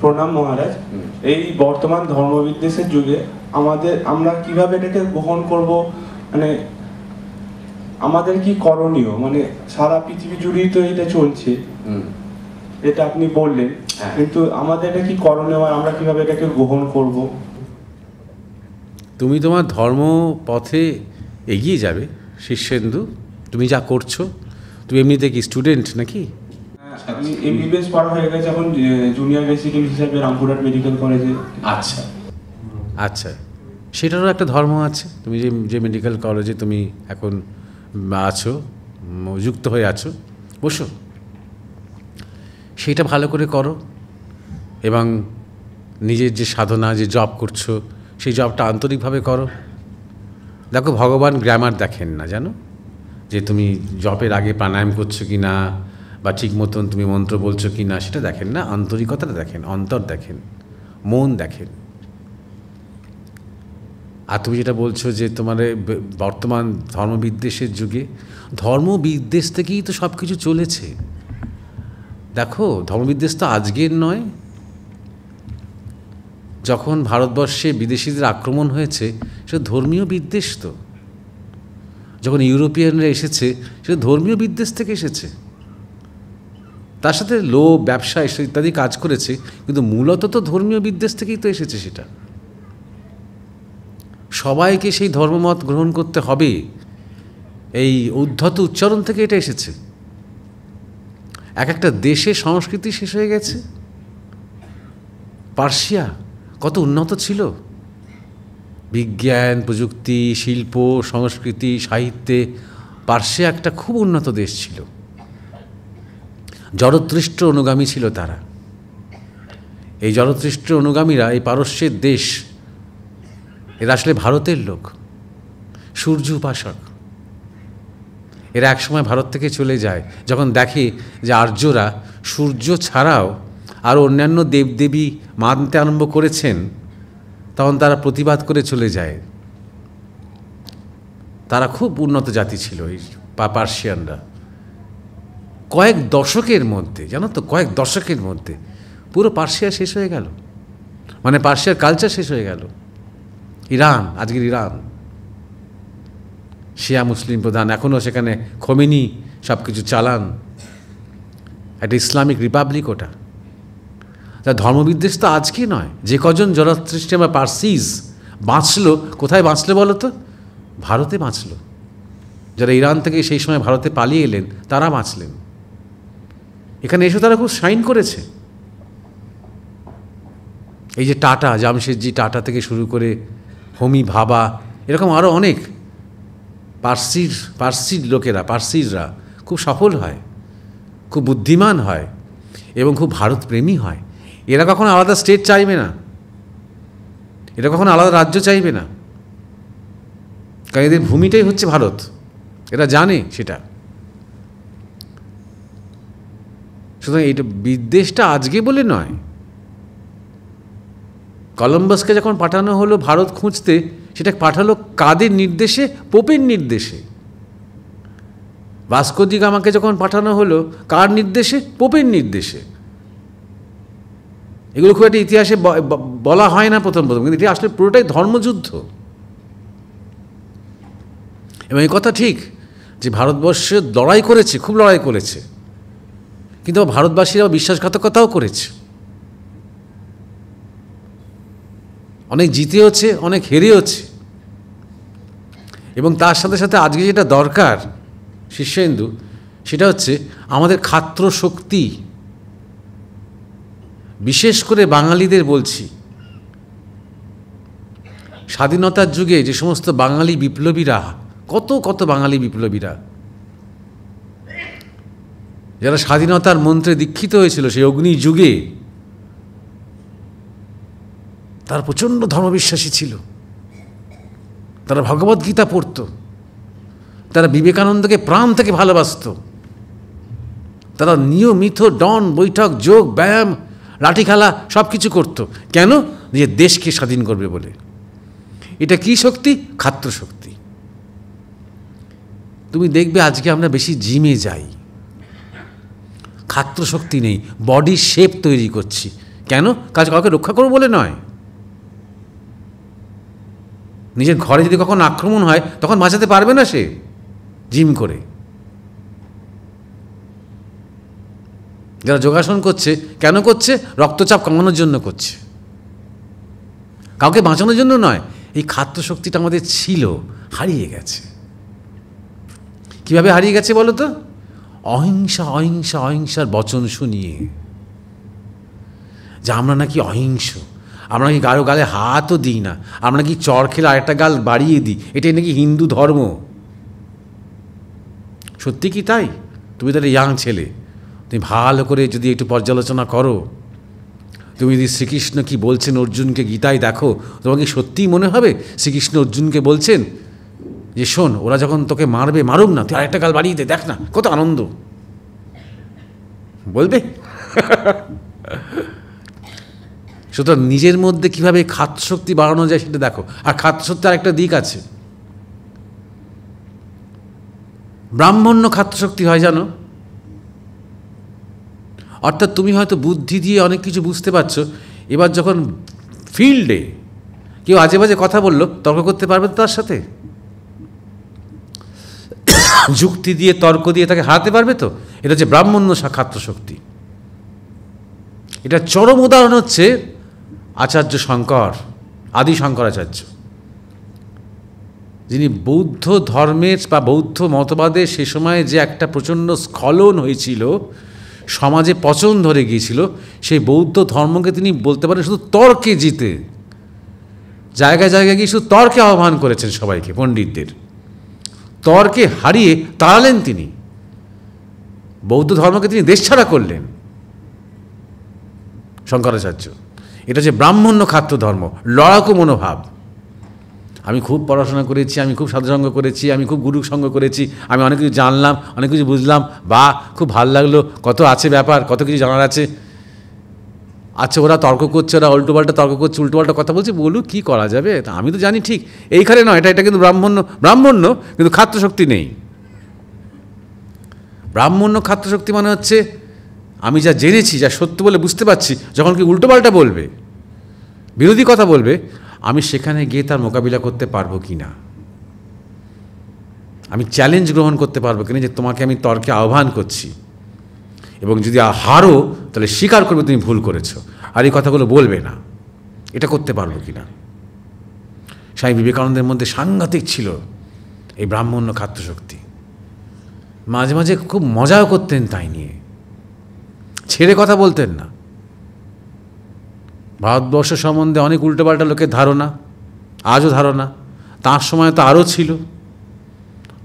প্রণাম মহারাজ। এই বর্তমান ধর্মবিদ্বেষের যুগে আমরা কিভাবে এটাকে গ্রহণ করব, মানে আমাদের কি করণীয়? মানে সারা পৃথিবী জুড়েই তো এটা চলছে, এটা আপনি বললেন, কিন্তু আমাদের এটা কি করণীয়, আমরা কিভাবে এটাকে গ্রহণ করব? তুমি তোমার ধর্ম পথে এগিয়ে যাবে শীর্ষেন্দু। তুমি যা করছো, তুমি এমনিতে কি স্টুডেন্ট নাকি? আমি এমবিবিএস পড়া হয়ে গেছে এখন জুনিয়র রেসিডেন্ট হিসাবে রামপুরহাট মেডিকেল কলেজে। আচ্ছা আচ্ছা, সেটারও একটা ধর্ম আছে। তুমি যে মেডিকেল কলেজে তুমি এখন আছো, যুক্ত হয়ে আছো, বসো, সেইটা ভালো করে করো এবং নিজের যে সাধনা, যে জব করছো, সেই জবটা আন্তরিকভাবে করো। দেখো, ভগবান গ্রামার দেখেন না, জানো, যে তুমি জবের আগে প্রাণায়াম করছো কি না, বা ঠিক মতন তুমি মন্ত্র বলছো কি না, সেটা দেখেন না। আন্তরিকতাটা দেখেন, অন্তর দেখেন, মন দেখেন। আর তুমি যেটা বলছো যে তোমার বর্তমান ধর্মবিদ্বেষের যুগে, ধর্মবিদ্বেষ থেকেই তো সব কিছু চলেছে। দেখো, ধর্মবিদ্বেষ তো আজকের নয়। যখন ভারতবর্ষে বিদেশিদের আক্রমণ হয়েছে, সেটা ধর্মীয় বিদ্বেষ। তো যখন ইউরোপিয়ানরা এসেছে, সেটা ধর্মীয় বিদ্বেষ থেকে এসেছে। তার সাথে লোভ, ব্যবসা ইত্যাদি কাজ করেছে, কিন্তু মূলত তো ধর্মীয় বিদ্বেষ থেকেই তো এসেছে। সেটা সবাইকে সেই ধর্মমত গ্রহণ করতে হবে, এই উদ্ধত উচ্চারণ থেকে এটা এসেছে। এক একটা দেশে সংস্কৃতি শেষ হয়ে গেছে। পার্সিয়া কত উন্নত ছিল, বিজ্ঞান, প্রযুক্তি, শিল্প, সংস্কৃতি, সাহিত্যে পার্সিয়া একটা খুব উন্নত দেশ ছিল। জরতৃষ্ট অনুগামী ছিল তারা। এই জরতৃষ্ট অনুগামীরা, এই পারস্যের দেশ, এরা আসলে ভারতের লোক, সূর্য উপাসক। এরা একসময় ভারত থেকে চলে যায়, যখন দেখে যে আর্যরা সূর্য ছাড়াও আরও অন্যান্য দেবদেবী মানতে আরম্ভ করেছেন, তখন তারা প্রতিবাদ করে চলে যায়। তারা খুব উন্নত জাতি ছিল, এই পার্সিয়ানরা। কয়েক দশকের মধ্যে, জানো তো, কয়েক দশকের মধ্যে পুরো পার্সিয়া শেষ হয়ে গেল। মানে পার্সিয়ার কালচার শেষ হয়ে গেল। ইরান, আজকের ইরান, শিয়া মুসলিম প্রধান, এখনও সেখানে খোমেনি সব কিছু চালান। একটা ইসলামিক রিপাবলিক ওটা। তা ধর্মবিদ্বেষ তো আজকে নয়। যে কজন জরথ্রিস্টিয়ান বা পার্সিস বাঁচলো, কোথায় বাঁচলো বলো তো? ভারতে বাঁচলো। যারা ইরান থেকে সেই সময় ভারতে পালিয়ে এলেন, তারা বাঁচলেন। এখানে এসে তারা খুব শাইন করেছে। এই যে টাটা, জামশেদজি টাটা থেকে শুরু করে হোমি ভাবা, এরকম আরও অনেক পার্সির লোকেরা, পার্সিরা খুব সফল হয়, খুব বুদ্ধিমান হয় এবং খুব ভারতপ্রেমী হয়। এরা কখনো আলাদা স্টেট চাইবে না, এরা কখনো আলাদা রাজ্য চাইবে না, কারণ এদের ভূমিটাই হচ্ছে ভারত। এরা জানে সেটা। সুতরাং এইটা বিদ্বেষটা আজকে বলে নয়। কলম্বাসকে যখন পাঠানো হলো ভারত খুঁজতে, সেটা পাঠালো কাদের নির্দেশে? পোপের নির্দেশে। ভাস্কো দি গামাকে যখন পাঠানো হলো, কার নির্দেশে? পোপের নির্দেশে। এগুলো খুব একটা ইতিহাসে বলা হয় না প্রথম, কিন্তু এটি আসলে পুরোটাই ধর্মযুদ্ধ। এবং এই কথা ঠিক যে ভারতবর্ষ লড়াই করেছে, খুব লড়াই করেছে, কিন্তু ভারতবাসীরা বিশ্বাসঘাতকতাও করেছে। অনেক জিতেওছে, অনেক হেরেওছে। এবং তার সাথে সাথে আজকে যেটা দরকার শীর্ষেন্দু, সেটা হচ্ছে আমাদের ক্ষাত্র শক্তি। বিশেষ করে বাঙালিদের বলছি, স্বাধীনতার যুগে যে সমস্ত বাঙালি বিপ্লবীরা, কত বাঙালি বিপ্লবীরা যারা স্বাধীনতার মন্ত্রে দীক্ষিত হয়েছিল সেই অগ্নি যুগে, তারা প্রচণ্ড ধর্মবিশ্বাসী ছিল। তারা ভগবদ্গীতা পড়ত, তারা বিবেকানন্দকে প্রাণ থেকে ভালোবাসত, তারা নিয়মিত ডন বৈঠক, যোগ, ব্যায়াম, লাঠি খেলা সব কিছু করত। কেন? যে দেশকে স্বাধীন করবে বলে। এটা কি শক্তি? ক্ষাত্র শক্তি। তুমি দেখবে আজকে আমরা বেশি জিমে যাই, ক্ষাত্র শক্তি নেই, বডি শেপ তৈরি করছি। কেন? কাউকে রক্ষা করবো বলে নয়। নিজের ঘরে যদি কখন আক্রমণ হয় তখন বাঁচাতে পারবে না সে জিম করে। যারা যোগাসন করছে কেন করছে? রক্তচাপ কমানোর জন্য করছে, কাউকে বাঁচানোর জন্য নয়। এই খাদ্য শক্তিটা আমাদের ছিল, হারিয়ে গেছে। কিভাবে হারিয়ে গেছে বলো তো? অহিংসা অহিংসা অহিংসার বচন শুনিয়ে, যে আমরা নাকি অহিংস, আমরা নাকি কারো গালে হাতও দিই না, আমরা নাকি চর খেলে আরেকটা গাল বাড়িয়ে দিই, এটাই নাকি হিন্দু ধর্ম। সত্যি কি তাই? তুমি তাহলে ইয়াং ছেলে, তুমি ভালো করে যদি একটু পর্যালোচনা করো, তুমি যদি শ্রীকৃষ্ণ কি বলছেন অর্জুনকে গীতায় দেখো, তোমাকে সত্যিই মনে হবে শ্রীকৃষ্ণ অর্জুনকে বলছেন যে শোন, ওরা যখন তোকে মারবে মারুক না, তুই আরেকটা গাল বাড়িয়ে দে, দেখ না কত আনন্দ। বলবে? সুতরাং নিজের মধ্যে কীভাবে খাদ্যশক্তি বাড়ানো যায় সেটা দেখো। আর খাদ্যশক্তির আরেকটা দিক আছে, ব্রাহ্মণ্য খাদ্যশক্তি হয় জানো। অর্থাৎ তুমি হয়তো বুদ্ধি দিয়ে অনেক কিছু বুঝতে পারছো, এবার যখন ফিল্ডে কেউ আজে বাজে কথা বললো, তর্ক করতে পারবে তো তার সাথে? যুক্তি দিয়ে তর্ক দিয়ে তাকে হারাতে পারবে তো? এটা হচ্ছে ব্রাহ্মণ্য খাদ্যশক্তি। এটা চরম উদাহরণ হচ্ছে আচার্য শঙ্কর, আদি শঙ্করাচার্য, যিনি বৌদ্ধ ধর্মের বা বৌদ্ধ মতবাদে সে সময়ে যে একটা প্রচণ্ড স্খলন হয়েছিল, সমাজে পচন ধরে গিয়েছিল, সেই বৌদ্ধ ধর্মকে তিনি বলতে পারেন শুধু তর্কে জিতে, জায়গায় জায়গায় গিয়ে শুধু তর্কে আহ্বান করেছেন সবাইকে, পণ্ডিতদের তর্কে হারিয়ে তাড়ালেন তিনি। বৌদ্ধ ধর্মকে তিনি দেশছাড়া করলেন শঙ্করাচার্য। এটা যে ব্রাহ্মণ্য খাদ্য ধর্ম, লড়াকু মনোভাব। আমি খুব পড়াশোনা করেছি, আমি খুব সাধুসঙ্গ করেছি, আমি খুব গুরু সঙ্গ করেছি, আমি অনেক কিছু জানলাম, অনেক কিছু বুঝলাম, বা খুব ভাল লাগলো, কত আছে ব্যাপার, কত কিছু জানার আছে। আচ্ছা, ওরা তর্ক করছে, ওরা উল্টোপাল্টা তর্ক করছে, উল্টোপাল্টা কথা বলছে, বলুক, কী করা যাবে? তা আমি তো জানি ঠিক এইখানে নয়, এটা কিন্তু ব্রাহ্মণ্য কিন্তু খাদ্যশক্তি নেই। ব্রাহ্মণ্য খাদ্যশক্তি মানে হচ্ছে আমি যা জেনেছি, যা সত্য বলে বুঝতে পারছি, যখন কি উল্টোপাল্টা বলবে, বিরোধী কথা বলবে, আমি সেখানে গিয়ে তার মোকাবিলা করতে পারবো কি না, আমি চ্যালেঞ্জ গ্রহণ করতে পারবো কিনা, যে তোমাকে আমি তর্কে আহ্বান করছি, এবং যদি হারো তাহলে স্বীকার করবে তুমি ভুল করেছো, আর এই কথাগুলো বলবে না, এটা করতে পারবো কিনা। স্বামী বিবেকানন্দের মধ্যে সাংঘাতিক ছিল এই ব্রাহ্মণ্য খাদ্যশক্তি। মাঝে মাঝে খুব মজাও করতেন তাই নিয়ে, ছেড়ে কথা বলতেন না। ভারতবর্ষ সম্বন্ধে অনেক উল্টোপাল্টা লোকের ধারণা, আজও ধারণা, তার সময় তো আরও ছিল।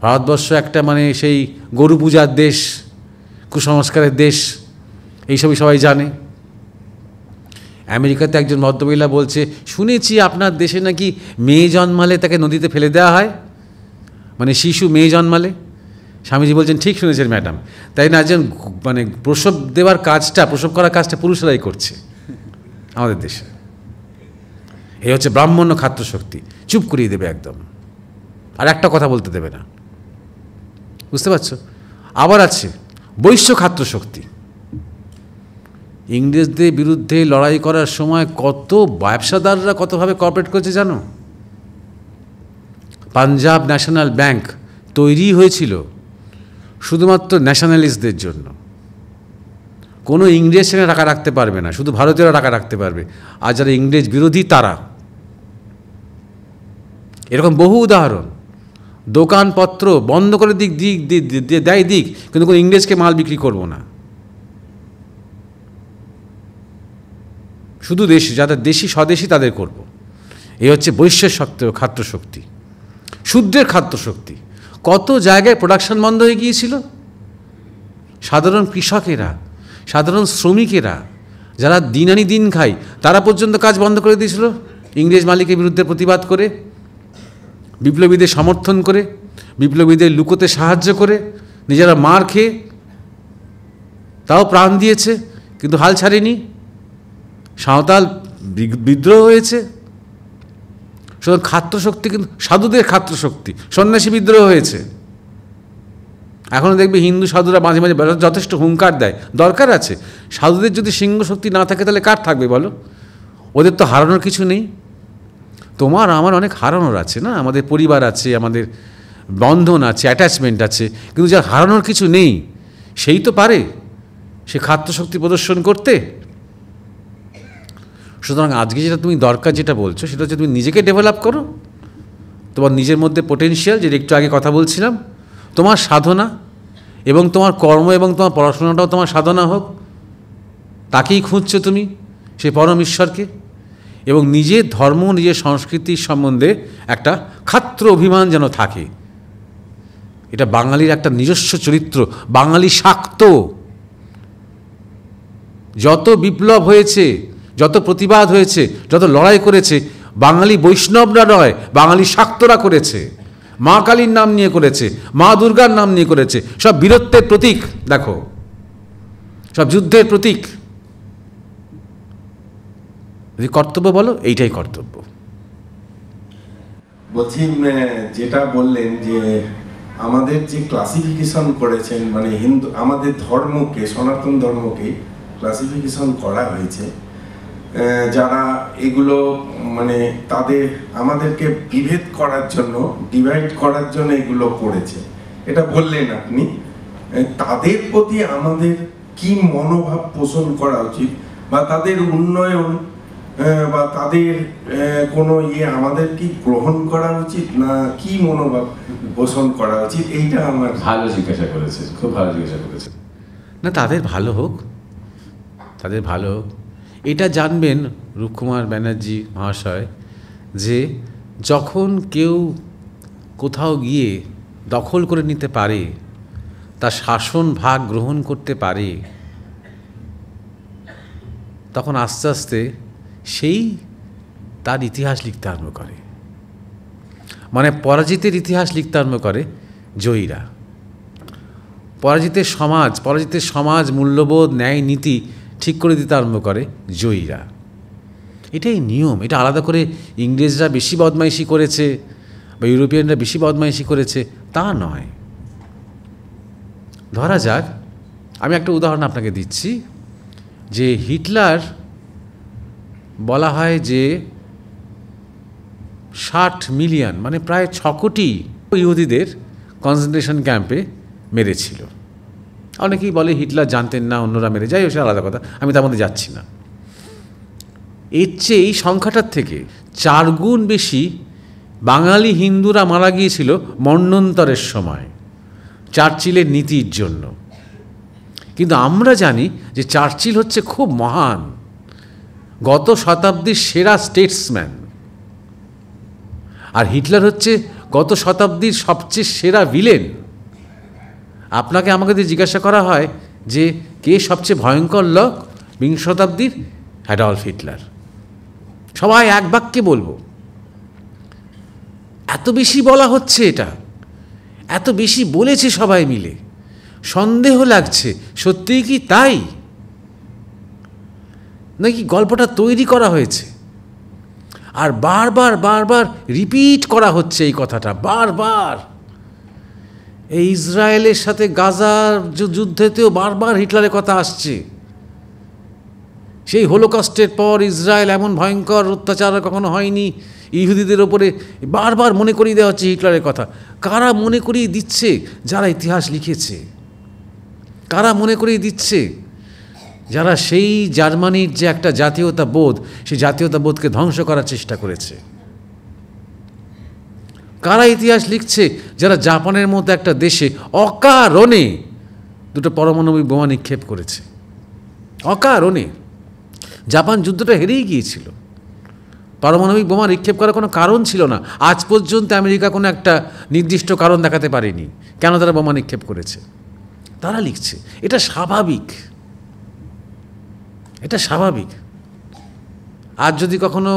ভারতবর্ষ একটা মানে সেই গরু পূজার দেশ, কুসংস্কারের দেশ, এইসবই সবাই জানে। আমেরিকাতে একজন ভদ্রমহিলা বলছে, শুনেছি আপনার দেশে নাকি মেয়ে জন্মালে তাকে নদীতে ফেলে দেওয়া হয়, মানে শিশু মেয়ে জন্মালে। স্বামীজি বলছেন, ঠিক শুনেছেন ম্যাডাম, তাই না, একজন মানে প্রসব করার কাজটা পুরুষরাই করছে আমাদের দেশে। এই হচ্ছে ব্রাহ্মণ্য খাদ্যশক্তি, চুপ করিয়ে দেবে একদম, আর একটা কথা বলতে দেবে না, বুঝতে পারছো? আবার আছে বৈশ্য খাদ্যশক্তি। ইংরেজদের বিরুদ্ধে লড়াই করার সময় কত ব্যবসাদাররা কতভাবে কোঅপারেট করেছে জানো? পাঞ্জাব ন্যাশনাল ব্যাংক তৈরি হয়েছিল শুধুমাত্র ন্যাশনালিস্টদের জন্য। কোনো ইংরেজ সেখানে টাকা রাখতে পারবে না, শুধু ভারতীয়রা টাকা রাখতে পারবে, আর যারা ইংরেজ বিরোধী তারা। এরকম বহু উদাহরণ। দোকানপত্র বন্ধ করে দিক কিন্তু কোনো ইংরেজকে মাল বিক্রি করবো না, শুধু দেশি, যাদের দেশি স্বদেশি তাদের করব। এই হচ্ছে বৈশ্যের খাদ্যশক্তি। শূদ্রের খাদ্যশক্তি, কত জায়গায় প্রোডাকশন বন্ধ হয়ে গিয়েছিল। সাধারণ কৃষকেরা, সাধারণ শ্রমিকেরা, যারা দিন আনি দিন খায়, তারা পর্যন্ত কাজ বন্ধ করে দিয়েছিল ইংরেজ মালিকের বিরুদ্ধে প্রতিবাদ করে, বিপ্লবীদের সমর্থন করে, বিপ্লবীদের লুকোতে সাহায্য করে, নিজেরা মার খেয়ে তাও প্রাণ দিয়েছে, কিন্তু হাল ছাড়েনি। সাঁওতাল বিদ্রোহ হয়েছে। সুতরাং খাদ্যশক্তি কিন্তু সাধুদের খাদ্যশক্তি। সন্ন্যাসী বিদ্রোহ হয়েছে, এখনও দেখবে হিন্দু সাধুরা মাঝে মাঝে যথেষ্ট হুঙ্কার দেয়, দরকার আছে। সাধুদের যদি সিংহ শক্তি না থাকে তাহলে কার থাকবে বলো? ওদের তো হারানোর কিছু নেই। তোমার আমার অনেক হারানোর আছে না, আমাদের পরিবার আছে, আমাদের বন্ধন আছে, অ্যাটাচমেন্ট আছে, কিন্তু যার হারানোর কিছু নেই সেই তো পারে সে খাদ্যশক্তি প্রদর্শন করতে। সুতরাং আজকে যেটা তুমি দরকার যেটা বলছো সেটা হচ্ছে তুমি নিজেকে ডেভেলপ করো, তোমার নিজের মধ্যে পোটেনশিয়াল, যেটা একটু আগে কথা বলছিলাম, তোমার সাধনা এবং তোমার কর্ম এবং তোমার পড়াশোনাটাও তোমার সাধনা হোক, তাকেই খুঁজছো তুমি, সেই পরম ঈশ্বরকে। এবং নিজের ধর্ম নিজের সংস্কৃতির সম্বন্ধে একটা ক্ষাত্র অভিমান যেন থাকে। এটা বাঙালির একটা নিজস্ব চরিত্র, বাঙালি শাক্ত। যত বিপ্লব হয়েছে, যত প্রতিবাদ হয়েছে, যত লড়াই করেছে, বাঙালি বৈষ্ণবরা নয়, বাঙালি শাক্তরা করেছে। মা কালীর নাম নিয়ে করেছে, মা দুর্গার নাম নিয়ে করেছে। সব বীরত্বের প্রতীক, দেখো, সব যুদ্ধের প্রতীক। যদি কর্তব্য বলো, এইটাই কর্তব্য। বলছি, যেটা বললেন যে আমাদের যে ক্লাসিফিকেশন করেছেন, মানে হিন্দু আমাদের ধর্মকে, সনাতন ধর্মকে ক্লাসিফিকেশন করা হয়েছে, যারা এগুলো মানে তাদের আমাদেরকে বিভেদ করার জন্য, ডিভাইড করার জন্য এগুলো করেছে, এটা বললেন আপনি। তাদের প্রতি আমাদের কি মনোভাব পোষণ করা উচিত, বা তাদের উন্নয়ন বা তাদের কোনো আমাদের কি গ্রহণ করা উচিত, না কি মনোভাব পোষণ করা উচিত? এইটা আমার ভালো জিজ্ঞাসা করেছে, খুব ভালো জিজ্ঞাসা করেছে। না, তাদের ভালো হোক, তাদের ভালো হোক। এটা জানবেন রূপকুমার ব্যানার্জি মহাশয়, যে যখন কেউ কোথাও গিয়ে দখল করে নিতে পারে, তার শাসন ভাগ গ্রহণ করতে পারে, তখন আস্তে আস্তে সেই তার ইতিহাস লিখতে আরম্ভ করে। মানে পরাজিতের ইতিহাস লিখতে আরম্ভ করে জয়ীরা। পরাজিতের সমাজ মূল্যবোধ, ন্যায় নীতি ঠিক করে দিতে আরম্ভ করে জয়ীরা। এটাই নিয়ম। এটা আলাদা করে ইংরেজরা বেশি বদমাইশি করেছে বা ইউরোপিয়ানরা বেশি বদমাইশি করেছে তা নয়। ধরা যাক, আমি একটা উদাহরণ আপনাকে দিচ্ছি, যে হিটলার বলা হয় যে 60 মিলিয়ন মানে প্রায় 6 কোটি ইহুদিদের কনসেন্ট্রেশন ক্যাম্পে মেরেছিল। অনেকেই বলে হিটলার জানতেন না, অন্যরা মেরে যায়, সে আলাদা কথা, আমি তার মধ্যে যাচ্ছি না। এর চেয়ে এই সংখ্যাটার থেকে 4 গুণ বেশি বাঙালি হিন্দুরা মারা গিয়েছিল মন্বন্তরের সময় চার্চিলের নীতির জন্য। কিন্তু আমরা জানি যে চার্চিল হচ্ছে খুব মহান, গত শতাব্দীর সেরা স্টেটসম্যান, আর হিটলার হচ্ছে গত শতাব্দীর সবচেয়ে সেরা ভিলেন। আপনাকে আমাকে যদি জিজ্ঞাসা করা হয় যে কে সবচেয়ে ভয়ঙ্কর লোক বিংশ শতাব্দীর, অ্যাডলফ হিটলার। সবাই এক বাক্যে বলবো। এত বেশি বলা হচ্ছে, এটা এত বেশি বলেছে সবাই মিলে, সন্দেহ লাগছে সত্যিই কি তাই, নাকি গল্পটা তৈরি করা হয়েছে। আর বারবার বারবার রিপিট করা হচ্ছে এই কথাটা বারবার। এই ইসরায়েলের সাথে গাজার যুদ্ধেতেও বারবার হিটলারের কথা আসছে। সেই হোলোকস্টের পর ইসরায়েল এমন ভয়ঙ্কর অত্যাচার কখনো হয়নি ইহুদিদের ওপরে, বারবার মনে করিয়ে দেওয়া হচ্ছে হিটলারের কথা। কারা মনে করিয়ে দিচ্ছে? যারা ইতিহাস লিখেছে। কারা মনে করিয়ে দিচ্ছে? যারা সেই জার্মানির যে একটা জাতীয়তাবোধ, সেই জাতীয়তাবোধকে ধ্বংস করার চেষ্টা করেছে। কারা ইতিহাস লিখছে? যারা জাপানের মতো একটা দেশে অকারণে 2টো পারমাণবিক বোমা নিক্ষেপ করেছে। অকারণে জাপান যুদ্ধটা হেরেই গিয়েছিল, পারমাণবিক বোমা নিক্ষেপ করার কোনো কারণ ছিল না। আজ পর্যন্ত আমেরিকা কোনো একটা নির্দিষ্ট কারণ দেখাতে পারেনি কেন তারা বোমা নিক্ষেপ করেছে। তারা লিখছে। এটা স্বাভাবিক, এটা স্বাভাবিক। আজ যদি কখনো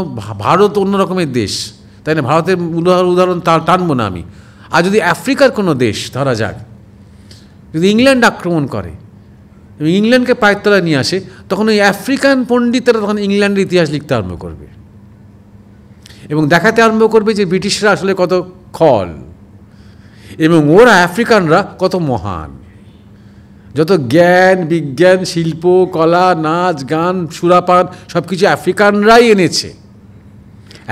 ভারত অন্য রকমের দেশ, তাই না, ভারতের উদাহরণ টানবো না আমি, আর যদি আফ্রিকার কোনো দেশ ধরা যাক, যদি ইংল্যান্ড আক্রমণ করে এবং ইংল্যান্ডকে পায়ের তলায় নিয়ে আসে, তখন ওই আফ্রিকান পণ্ডিতেরা তখন ইংল্যান্ডের ইতিহাস লিখতে আরম্ভ করবে এবং দেখাতে আরম্ভ করবে যে ব্রিটিশরা আসলে কত খল। এবং ওরা আফ্রিকানরা কত মহান, যত জ্ঞান বিজ্ঞান শিল্প কলা নাচ গান সুরাপান সব কিছু আফ্রিকানরাই এনেছে,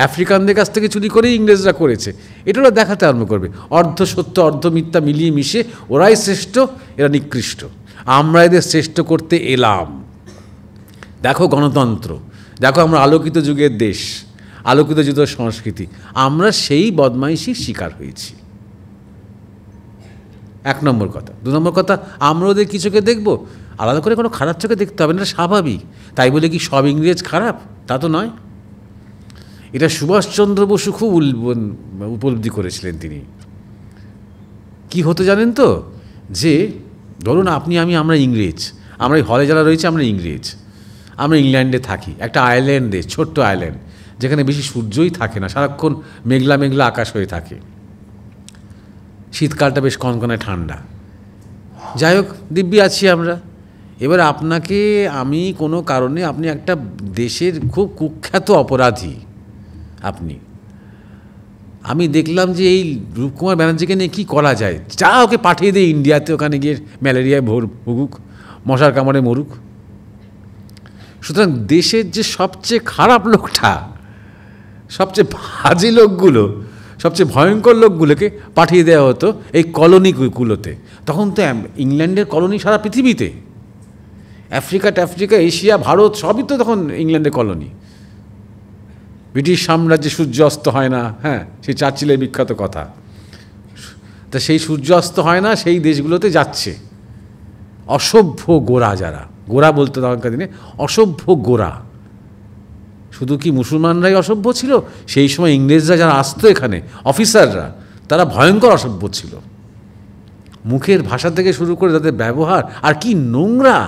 আফ্রিকানদের কাছ থেকে চুরি করেই ইংরেজরা করেছে। এটা ওরা দেখাতে আরম্ভ করবে, অর্ধ সত্য অর্ধ মিথ্যা মিলিয়ে মিশে ওরাই শ্রেষ্ঠ, এরা নিকৃষ্ট, আমরা এদের শ্রেষ্ঠ করতে এলাম। দেখো গণতন্ত্র, দেখো আমরা আলোকিত যুগের দেশ, আলোকিত যুগের সংস্কৃতি, আমরা সেই বদমাইশির শিকার হয়েছি। এক নম্বর কথা। দু নম্বর কথা, আমরা ওদের কি চোখে দেখবো? আলাদা করে কোনো খারাপ চোখে দেখতে হবে না, এটা স্বাভাবিক। তাই বলে কি সব ইংরেজ খারাপ? তা তো নয়। এটা সুভাষচন্দ্র বসু খুব উপলব্ধি করেছিলেন। তিনি কি হতো জানেন তো, যে ধরুন আপনি আমরা ইংরেজ, আমরা এই হলে যারা রয়েছে আমরা ইংরেজ, আমরা ইংল্যান্ডে থাকি, একটা আইল্যান্ড দেশ, ছোট্ট আইল্যান্ড, যেখানে বেশি সূর্যই থাকে না, সারাক্ষণ মেঘলা মেঘলা আকাশ হয়ে থাকে, শীতকালটা বেশ কনকনে ঠান্ডা। যাই হোক, দিব্যি আছি আমরা। এবার আপনাকে আমি কোনো কারণে, আপনি একটা দেশের খুব কুখ্যাত অপরাধী, আমি দেখলাম যে এই রূপকুমার ব্যানার্জিকে নিয়ে কী করা যায়, যা ওকে পাঠিয়ে দিই ইন্ডিয়াতে, ওখানে গিয়ে ম্যালেরিয়ায় ভুগুক, মশার কামড়ে মরুক। সুতরাং দেশের যে সবচেয়ে খারাপ লোকটা, সবচেয়ে বাজে লোকগুলো, সবচেয়ে ভয়ঙ্কর লোকগুলোকে পাঠিয়ে দেওয়া হতো এই কলোনিগুলোতে। তখন তো ইংল্যান্ডের কলোনি সারা পৃথিবীতে, আফ্রিকা এশিয়া ভারত সবই তো তখন ইংল্যান্ডের কলোনি। ব্রিটিশ সাম্রাজ্যে সূর্য অস্ত হয় না, হ্যাঁ, সেই চার্চিলের বিখ্যাত কথা। তা সেই সূর্য অস্ত হয় না, সেই দেশগুলোতে যাচ্ছে অসভ্য গোরা, যারা গোরা বলতে তখনকার দিনে, অসভ্য গোরা। শুধু কি মুসলমানরাই অসভ্য ছিল? সেই সময় ইংরেজরা যারা আসতো এখানে, অফিসাররা, তারা ভয়ঙ্কর অসভ্য ছিল। মুখের ভাষা থেকে শুরু করে তাদের ব্যবহার, আর কি নোংরা,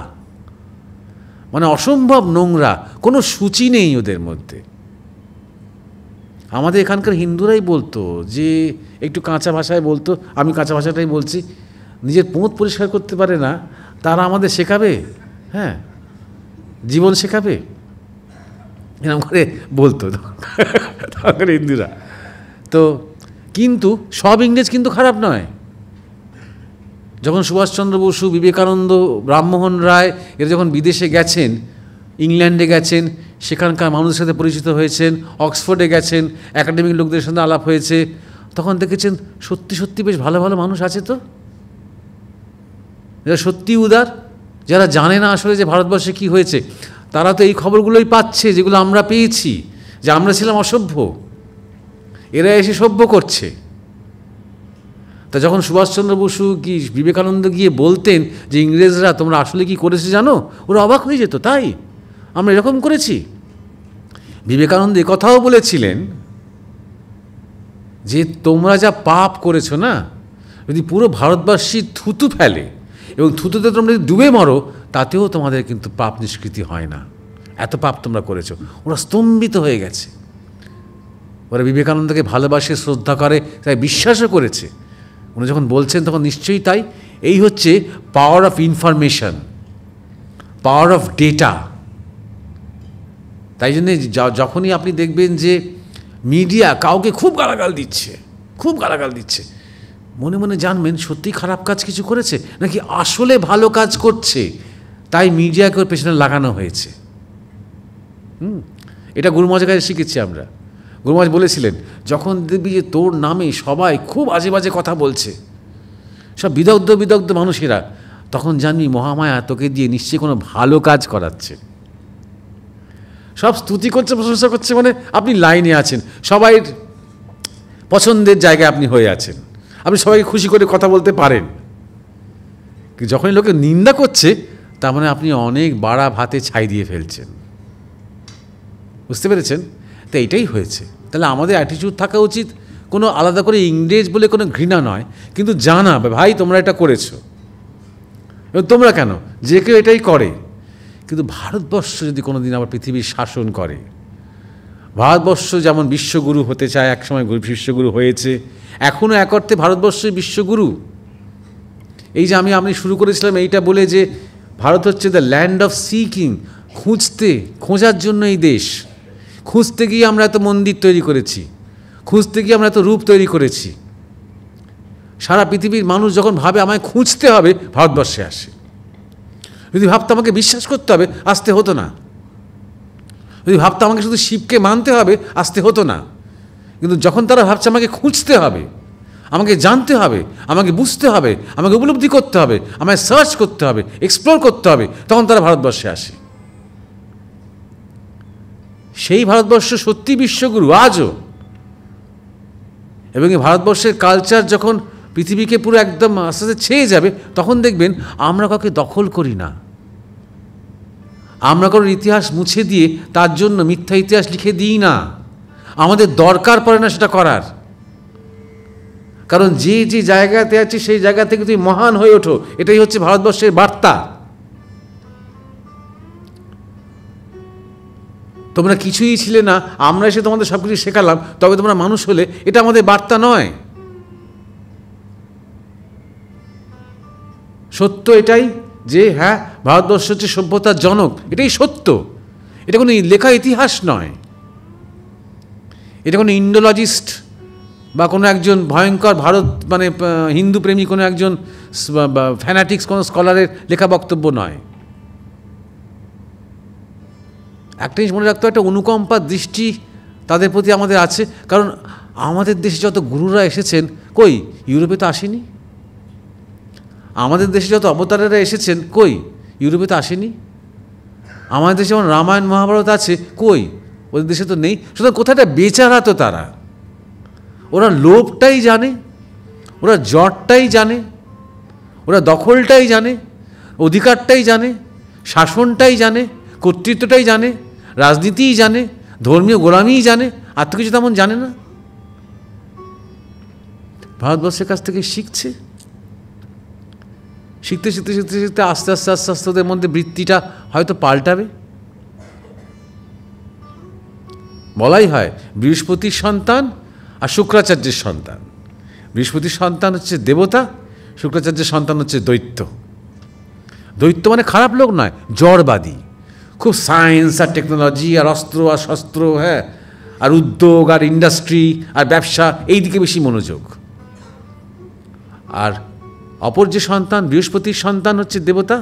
মানে অসম্ভব নোংরা, কোনো সূচি নেই ওদের মধ্যে। আমাদের এখানকার হিন্দুরাই বলতো যে, একটু কাঁচা ভাষায় বলতো, আমি কাঁচা ভাষাটাই বলছি, নিজের পোঁত পরিষ্কার করতে পারে না, তারা আমাদের শেখাবে, হ্যাঁ, জীবন শেখাবে, এরকম করে বলতো তখন হিন্দুরা। তো কিন্তু সব ইংরেজ কিন্তু খারাপ নয়। যখন সুভাষচন্দ্র বসু, বিবেকানন্দ, রামমোহন রায় এরা যখন বিদেশে গেছেন, ইংল্যান্ডে গেছেন, সেখানকার মানুষের সাথে পরিচিত হয়েছেন, অক্সফোর্ডে গেছেন, একাডেমিক লোকদের সাথে আলাপ হয়েছে, তখন দেখেছেন সত্যি সত্যি বেশ ভালো ভালো মানুষ আছে তো, যারা সত্যি উদার, যারা জানে না আসলে যে ভারতবর্ষে কী হয়েছে, তারা তো এই খবরগুলোই পাচ্ছে যেগুলো আমরা পেয়েছি, যে আমরা ছিলাম অসভ্য, এরা এসে সভ্য করছে। তা যখন সুভাষচন্দ্র বসু কি বিবেকানন্দ গিয়ে বলতেন যে ইংরেজরা তোমরা আসলে কি করেছে জানো, ওরা অবাক হয়ে যেত, তাই আমরা এরকম করেছি। বিবেকানন্দ কথাও বলেছিলেন যে তোমরা যা পাপ করেছো না, যদি পুরো ভারতবাসী থুতু ফেলে এবং থুতুতে তোমরা যদি ডুবে মরো, তাতেও তোমাদের কিন্তু পাপ নিষ্কৃতি হয় না, এত পাপ তোমরা করেছো। ওরা স্তম্ভিত হয়ে গেছে। ওরা বিবেকানন্দকে ভালোবাসে, শ্রদ্ধা করে, তাই বিশ্বাসও করেছে। উনি যখন বলছেন তখন নিশ্চয়ই তাই। এই হচ্ছে power of information, power of data. তাই জন্যে যখনই আপনি দেখবেন যে মিডিয়া কাউকে খুব গালাগাল দিচ্ছে, মনে মনে জানবেন সত্যিই খারাপ কাজ কিছু করেছে নাকি আসলে ভালো কাজ করছে, তাই মিডিয়াকে ওর পেছনে লাগানো হয়েছে। এটা গুরু মহারাজের কাছে শিখেছি আমরা। গুরু মহারাজ বলেছিলেন, যখন দেখবি যে তোর নামে সবাই খুব আজে বাজে কথা বলছে, সব বিদগ্ধ মানুষেরা, তখন জানবি মহামায়া তোকে দিয়ে নিশ্চয়ই কোনো ভালো কাজ করাচ্ছে। সব স্তুতি করছে, প্রশংসা করছে, মানে আপনি লাইনে আছেন, সবাই পছন্দের জায়গায় আপনি হয়ে আছেন, আপনি সবাইকে খুশি করে কথা বলতে পারেন। যখনই লোকে নিন্দা করছে, তার মানে আপনি অনেক বাড়া ভাতে ছাই দিয়ে ফেলছেন। বুঝতে পেরেছেন? তো এইটাই হয়েছে। তাহলে আমাদের অ্যাটিটিউড থাকা উচিত কোনো আলাদা করে ইংরেজ বলে কোনো ঘৃণা নয়, কিন্তু জানা ভাই তোমরা এটা করেছো, এবং তোমরা কেন, যে কেউ এটাই করে। কিন্তু ভারতবর্ষ যদি কোনো দিন আবার পৃথিবীর শাসন করে, ভারতবর্ষ যেমন বিশ্বগুরু হতে চায়, একসময় বিশ্বগুরু হয়েছে, এখনও এক অর্থে ভারতবর্ষই বিশ্বগুরু। এই যে আমি শুরু করেছিলাম এইটা বলে যে ভারত হচ্ছে দ্য ল্যান্ড অফ সিকিং, খোঁজার জন্য এই দেশ। খুঁজতে গিয়ে আমরা এত মন্দির তৈরি করেছি, খুঁজতে গিয়ে আমরা এত রূপ তৈরি করেছি। সারা পৃথিবীর মানুষ যখন ভাবে আমায় খুঁজতে হবে, ভারতবর্ষে আসে। যদি ভাবতো আমাকে বিশ্বাস করতে হবে, আসতে হতো না। যদি ভাবতো আমাকে শুধু শিবকে মানতে হবে, আসতে হতো না। কিন্তু যখন তারা ভাবছে আমাকে খুঁজতে হবে, আমাকে জানতে হবে, আমাকে বুঝতে হবে, আমাকে উপলব্ধি করতে হবে, আমায় সার্চ করতে হবে, এক্সপ্লোর করতে হবে, তখন তারা ভারতবর্ষে আসে। সেই ভারতবর্ষ সত্যি বিশ্বগুরু আজও। এবং এই ভারতবর্ষের কালচার যখন পৃথিবীকে পুরো একদম আস্তে আস্তে ছেয়ে যাবে, তখন দেখবেন আমরা কাউকে দখল করি না। আমরা কারোর ইতিহাস মুছে দিয়ে তার জন্য মিথ্যা ইতিহাস লিখে দিই না। আমাদের দরকার পড়ে না সেটা করার। কারণ যে যে জায়গাতে আছে সেই জায়গা থেকে তুমি মহান হয়ে ওঠো, এটাই হচ্ছে ভারতবর্ষের বার্তা। তোমরা কিছুই ছিলে না, আমরা এসে তোমাদের সব কিছু শেখালাম, তবে তোমরা মানুষ হলে, এটা আমাদের বার্তা নয়। সত্য এটাই যে হ্যাঁ, ভারতবর্ষ হচ্ছে সভ্যতার জনক, এটাই সত্য। এটা কোনো লেখা ইতিহাস নয়। এটা কোনো ইন্ডোলজিস্ট বা কোনো একজন ভয়ঙ্কর ভারত মানে হিন্দু প্রেমী কোনো একজন ফ্যানাটিক্স কোনো স্কলারের লেখা বক্তব্য নয়। একটা জিনিস মনে রাখতে, একটা অনুকম্পার দৃষ্টি তাদের প্রতি আমাদের আছে। কারণ আমাদের দেশে যত গুরুরা এসেছেন, কই ইউরোপে তো আসেনি। আমাদের দেশে যত অবতারেরা এসেছেন, কই ইউরোপে তো আসেনি। আমাদের দেশে যেমন রামায়ণ মহাভারত আছে, কই ওদের দেশে তো নেই। সুতরাং কোথাটা বেচারা তো তারা। ওরা লোভটাই জানে, ওরা জটটাই জানে, ওরা দখলটাই জানে, অধিকারটাই জানে, শাসনটাই জানে, কর্তৃত্বটাই জানে, রাজনীতিই জানে, ধর্মীয় গোলামিই জানে, আর তো কিছু তেমন জানে না। ভারতবর্ষের কাছ থেকে শিখছে, শিখতে শিখতে শিখতে শিখতে আস্তে আস্তে আস্তে আস্তে ওদের মধ্যে বৃত্তিটা হয়তো পাল্টাবে। বলাই হয় বৃহস্পতির সন্তান আর শুক্রাচার্যের সন্তান। বৃহস্পতির সন্তান হচ্ছে দেবতা, শুক্রাচার্যের সন্তান হচ্ছে দৈত্য। দৈত্য মানে খারাপ লোক নয়, জড়বাদী, খুব সায়েন্স আর টেকনোলজি আর অস্ত্র আর শস্ত্র, হ্যাঁ, আর উদ্যোগ আর ইন্ডাস্ট্রি আর ব্যবসা, এই দিকে বেশি মনোযোগ। আর অপর যে সন্তান, বৃহস্পতির সন্তান হচ্ছে দেবতা,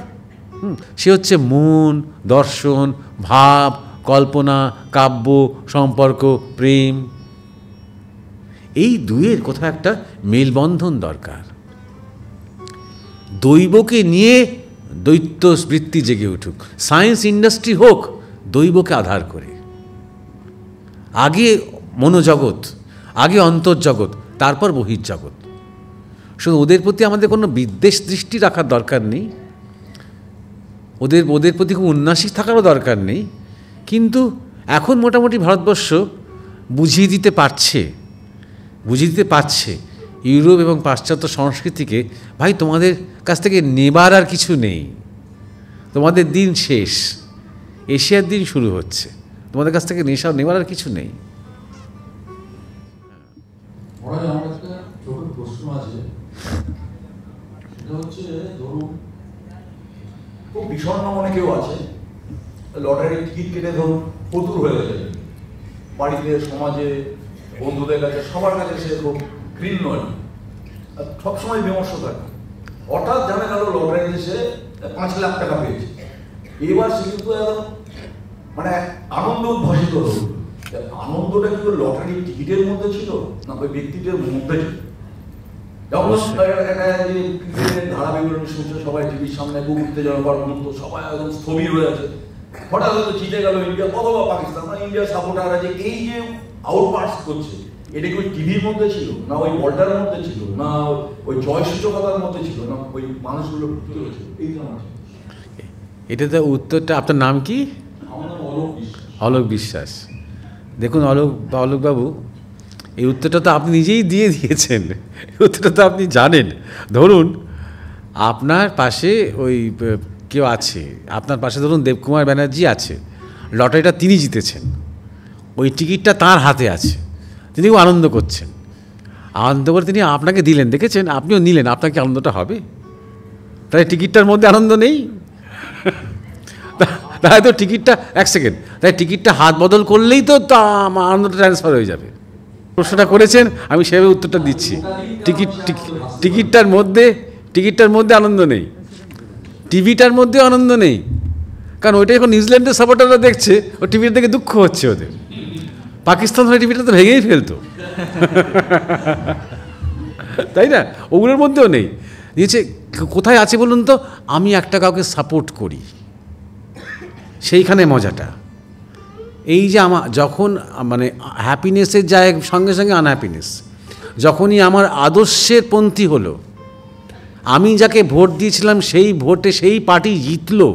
সে হচ্ছে মন, দর্শন, ভাব, কল্পনা, কাব্য, সম্পর্ক, প্রেম। এই দুয়ের কোথাও একটা মেলবন্ধন দরকার। দৈবকে নিয়ে দৈত্য বৃত্তি জেগে উঠুক, সায়েন্স ইন্ডাস্ট্রি হোক দৈবকে আধার করে। আগে মনোজগৎ, আগে অন্তর্জগৎ, তারপর বহির্জগৎ। শুধু ওদের প্রতি আমাদের কোনো বিদ্বেষ দৃষ্টি রাখার দরকার নেই, ওদের প্রতি খুব উন্নাসিক থাকারও দরকার নেই। কিন্তু এখন মোটামুটি ভারতবর্ষ বুঝিয়ে দিতে পারছে ইউরোপ এবং পাশ্চাত্য সংস্কৃতিকে, ভাই তোমাদের কাছ থেকে নেবার আর কিছু নেই, তোমাদের দিন শেষ, এশিয়ার দিন শুরু হচ্ছে, তোমাদের কাছ থেকে নেবার আর কিছু নেই। আমার একটা ছোট প্রশ্ন আছে, সেটা হচ্ছে ধরুন খুব বিষণ্ণ মনে কেউ আছে, লটারির টিকিট কেটে ধরুন ফতুর হয়ে গেছে, বাড়িতে, সমাজে, বন্ধুদের কাছে, সবার কাছে সে খুব ঘৃণ্য, সবসময় বিমর্ষ থাকে। হঠাৎ জানা গেল লটারিতে সে 5 লাখ টাকা পেয়েছে। এবার সে কিন্তু একদম মানে আনন্দ উদ্ভাসিত হল। আনন্দটা কি লটারির টিকিটের মধ্যে ছিল না ওই ব্যক্তিদের মধ্যে ছিল? যখন ধারাবিবরণী শুনছে সবাই টিভির সামনে, খুব উত্তেজনাকর মুহূর্ত, সবাই একদম স্থবির হয়ে আছে। হঠাৎ হয়তো জিতে গেল ইন্ডিয়া অথবা পাকিস্তান, মানে ইন্ডিয়ার সাপোর্টাররা যে এই যে আউটপার্স করছে, এটা কি ওই টিভির মধ্যে ছিল, না ওই বলটার মধ্যে ছিল, না ওই জয় সূচকতার মধ্যে ছিল, না ওই মানুষগুলো ছিল? এই ধরনের এটাতে উত্তরটা, আপনার নাম কি? আমার নাম অলোক বিশ্বাস। অলোক বিশ্বাস। দেখুন অলোকবাবু, এই উত্তরটা তো আপনি নিজেই দিয়েছেন, উত্তরটা তো আপনি জানেন। ধরুন আপনার পাশে ওই কেউ আছে, আপনার পাশে ধরুন দেবকুমার ব্যানার্জি আছে, লটারিটা তিনি জিতেছেন, ওই টিকিটটা তার হাতে আছে, তিনি খুব আনন্দ করছেন, আনন্দ করে তিনি আপনাকে দিলেন, দেখেছেন, আপনিও নিলেন, আপনার কি আনন্দটা হবে? তাই টিকিটটার মধ্যে আনন্দ নেই? তাই তো টিকিটটা, এক সেকেন্ড, তাই টিকিটটা হাত বদল করলেই তো আনন্দটা ট্রান্সফার হয়ে যাবে। প্রশ্নটা করেছেন, আমি সেভাবে উত্তরটা দিচ্ছি। টিকিটটার মধ্যে আনন্দ নেই, টিভিটার মধ্যে আনন্দ নেই, কারণ ওইটা এখন নিউজিল্যান্ডের সাপোর্টাররা দেখছে, ও টিভিটা দেখে দুঃখ হচ্ছে ওদের। পাকিস্তান হলে টিভিটা তো ভেঙেই ফেলতো, তাই না? ওগুলোর মধ্যেও নেই। দিয়েছে কোথায় আছে বলুন তো, আমি একটা কাউকে সাপোর্ট করি, সেইখানে মজাটা। এই যে আমার যখন মানে হ্যাপিনেসের যায় সঙ্গে সঙ্গে আনহ্যাপিনেস, যখনই আমার আদর্শের পন্থী হলো, আমি যাকে ভোট দিয়েছিলাম সেই ভোটে সেই পার্টি জিতলো,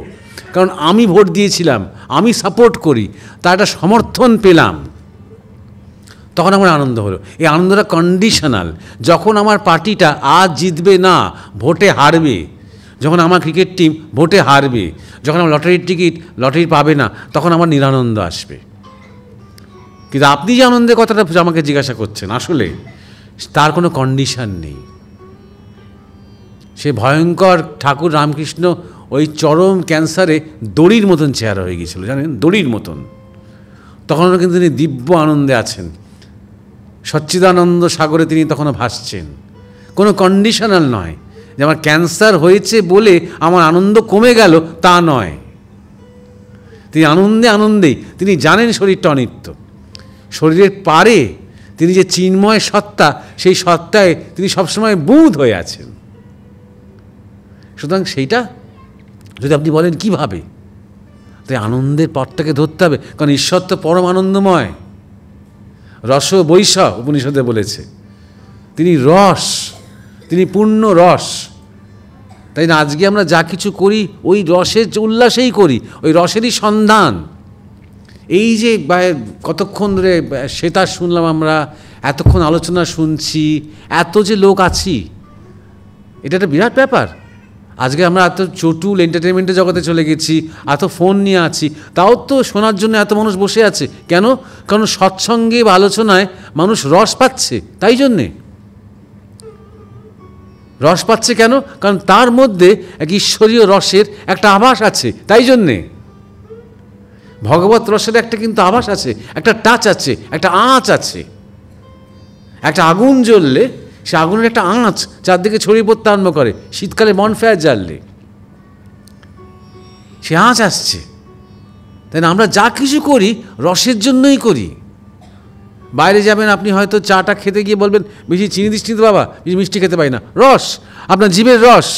কারণ আমি ভোট দিয়েছিলাম, আমি সাপোর্ট করি, তার একটা সমর্থন পেলাম, তখন আমার আনন্দ হলো। এই আনন্দটা কন্ডিশনাল। যখন আমার পার্টিটা আজ জিতবে না, ভোটে হারবে, যখন আমার ক্রিকেট টিম ভোটে হারবে, যখন আমার লটারির টিকিট লটারি পাবে না, তখন আমার নিরানন্দ আসবে। কিন্তু আপনি যে আনন্দের কথাটা আমাকে জিজ্ঞাসা করছেন, আসলে তার কোনো কন্ডিশন নেই। সে ভয়ঙ্কর ঠাকুর রামকৃষ্ণ ওই চরম ক্যান্সারে দড়ির মতন চেহারা হয়ে গিয়েছিল, জানেন, দড়ির মতন। তখনও কিন্তু তিনি দিব্য আনন্দে আছেন, সচ্চিদানন্দ সাগরে তিনি তখনও ভাসছেন। কোনো কন্ডিশনাল নয় যে আমার ক্যান্সার হয়েছে বলে আমার আনন্দ কমে গেল, তা নয়। তিনি আনন্দেই তিনি জানেন শরীরটা অনিত্য, শরীরের পারে তিনি যে চিন্ময় সত্তা, সেই সত্তায় তিনি সবসময় বুঁদ হয়ে আছেন। সুতরাং সেইটা যদি আপনি বলেন কীভাবে, তাই আনন্দের পথটাকে ধরতে হবে, কারণ ঈশ্বর তো পরম আনন্দময়। রস বৈশ উপনিষদে বলেছে, তিনি রস, তিনি পূর্ণ রস। তাই না আজকে আমরা যা কিছু করি ওই রসের উল্লাসেই করি, ওই রসেরই সন্ধান। এই যে কতক্ষণ ধরে সেটা শুনলাম আমরা, এতক্ষণ আলোচনা শুনছি, এত যে লোক আছি, এটা একটা বিরাট ব্যাপার। আজকে আমরা এত চটুল এন্টারটেনমেন্টের জগতে চলে গেছি, এত ফোন নিয়ে আছি, তাও তো শোনার জন্য এত মানুষ বসে আছে কেন? কারণ সৎসঙ্গে বা আলোচনায় মানুষ রস পাচ্ছে, তাই জন্যে রস পাচ্ছে কেন? কারণ তার মধ্যে এক ঈশ্বরীয় রসের একটা আভাস আছে, তাই জন্যে ভগবত রসের একটা কিন্তু আভাস আছে, একটা টাচ আছে, একটা আঁচ আছে। একটা আগুন জ্বললে সে আগুনের একটা আঁচ চারদিকে ছড়িয়ে পড়তে আরম্ভ করে, শীতকালে বনফায়ার জ্বাললে সে আঁচ আসছে। তাই না আমরা যা কিছু করি রসের জন্যই করি। বাইরে যাবেন আপনি, হয়তো চাটা খেতে গিয়ে বলবেন বেশি চিনি দিস তো বাবা, বেশি মিষ্টি খেতে পারি না, রস, আপনার জিভের রস।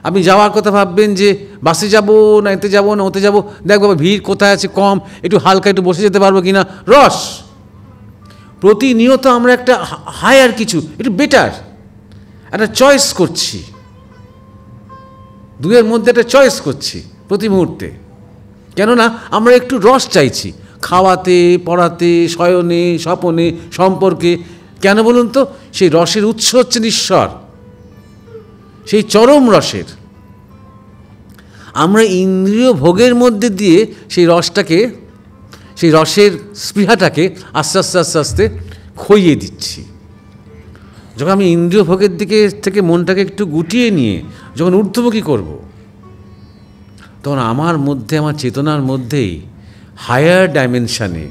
আপনি যাওয়ার কথা ভাববেন যে বাসে যাব না এতে যাব না ওতে যাব, দেখ বাবা ভিড় কোথায় আছে কম, একটু হালকা একটু বসে যেতে পারবো কিনা, রস। প্রতিনিয়ত আমরা একটা হায়ার কিছু, একটু বেটার একটা চয়েস করছি, দুয়ের মধ্যে একটা চয়েস করছি প্রতি মুহূর্তে। কেননা আমরা একটু রস চাইছি, খাওয়াতে, পড়াতে, শয়নে, স্বপনে, সম্পর্কে। কেন বলুন তো? সেই রসের উৎস হচ্ছেন ঈশ্বর, সেই চরম রসের। আমরা ইন্দ্রিয় ভোগের মধ্যে দিয়ে সেই রসটাকে, সেই রসের স্পৃহাটাকে আস্তে আস্তে আস্তে আস্তে খইয়ে দিচ্ছি। যখন আমি ইন্দ্রিয় ভোগের দিকে থেকে মনটাকে একটু গুটিয়ে নিয়ে যখন ঊর্ধ্বমুখী করব, তখন আমার মধ্যে, আমার চেতনার মধ্যেই হায়ার ডাইমেনশানে,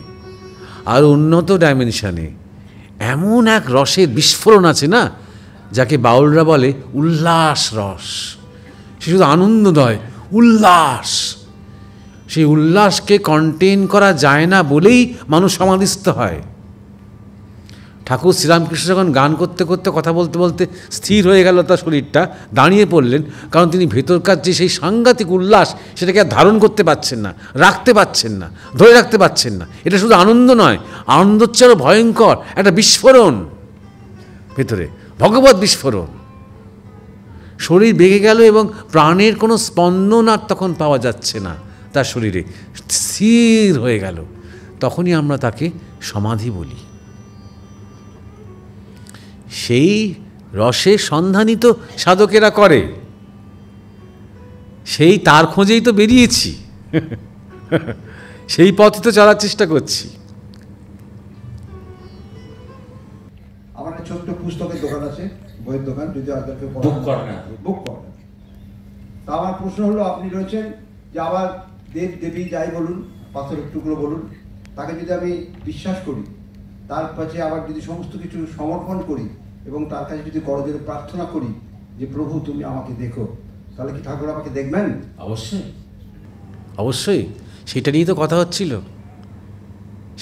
আর উন্নত ডাইমেনশানে এমন এক রসের বিস্ফোরণ আছে না, যাকে বাউলরা বলে উল্লাস রস। সে শুধু আনন্দ নয়, উল্লাস। সেই উল্লাসকে কন্টেন করা যায় না বলেই মানুষ সমাধিস্থ হয়। ঠাকুর শ্রীরামকৃষ্ণ যখন গান করতে করতে, কথা বলতে বলতে স্থির হয়ে গেল তার শরীরটা, দাঁড়িয়ে পড়লেন, কারণ তিনি ভেতরকার যে সেই সাংঘাতিক উল্লাস সেটাকে আর ধারণ করতে পারছেন না, রাখতে পারছেন না, ধরে রাখতে পারছেন না। এটা শুধু আনন্দ নয়, আনন্দোচ্চার ভয়ঙ্কর একটা বিস্ফোরণ ভেতরে, ভগবত বিস্ফোরণ। শরীর বেগে গেল এবং প্রাণের কোনো স্পন্দন আর তখন পাওয়া যাচ্ছে না তার শরীরে, স্থির হয়ে গেল। তখনই আমরা তাকে সমাধি বলি। সেই রসের সন্ধানই তো সাধকেরা করে, সেই তার খোঁজেই তো বেরিয়েছি, সেই পথে তো চলার চেষ্টা করছি। আমার একটা ছোট্ট পুস্তকের দোকান আছে, বইয়ের দোকান, যদি আপনাকে বুক করেন না। বুক করেন। তা আমার প্রশ্ন হলো, আপনি রয়েছেন যে আবার দেব দেবী যাই বলুন, পাথরের টুকরো বলুন, তাকে যদি আমি বিশ্বাস করি, তার কাছে আবার যদি সমস্ত কিছু সমর্পণ করি এবং তার কাছে যদি করজোড়ে প্রার্থনা করি যে প্রভু তুমি আমাকে দেখো, তাহলে কি ঠাকুর আমাকে দেখবেন? অবশ্যই। অবশ্যই, সেটা নিয়েই তো কথা হচ্ছিল।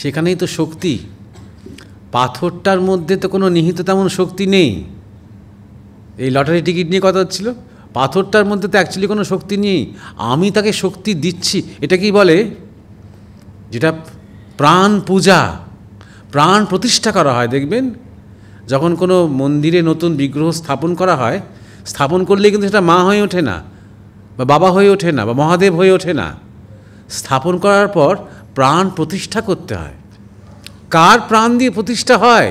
সেখানেই তো শক্তি। পাথরটার মধ্যে তো কোনো নিহিত তেমন শক্তি নেই। এই লটারি টিকিট নিয়ে কথা হচ্ছিল, পাথরটার মধ্যে তো অ্যাকচুয়ালি কোনো শক্তি নেই। আমি তাকে শক্তি দিচ্ছি। এটা কি বলে, যেটা প্রাণ পূজা, প্রাণ প্রতিষ্ঠা করা হয়। দেখবেন যখন কোনো মন্দিরে নতুন বিগ্রহ স্থাপন করা হয়, স্থাপন করলে কিন্তু সেটা মা হয়ে ওঠে না, বা বাবা হয়ে ওঠে না, বা মহাদেব হয়ে ওঠে না। স্থাপন করার পর প্রাণ প্রতিষ্ঠা করতে হয়। কার প্রাণ দিয়ে প্রতিষ্ঠা হয়?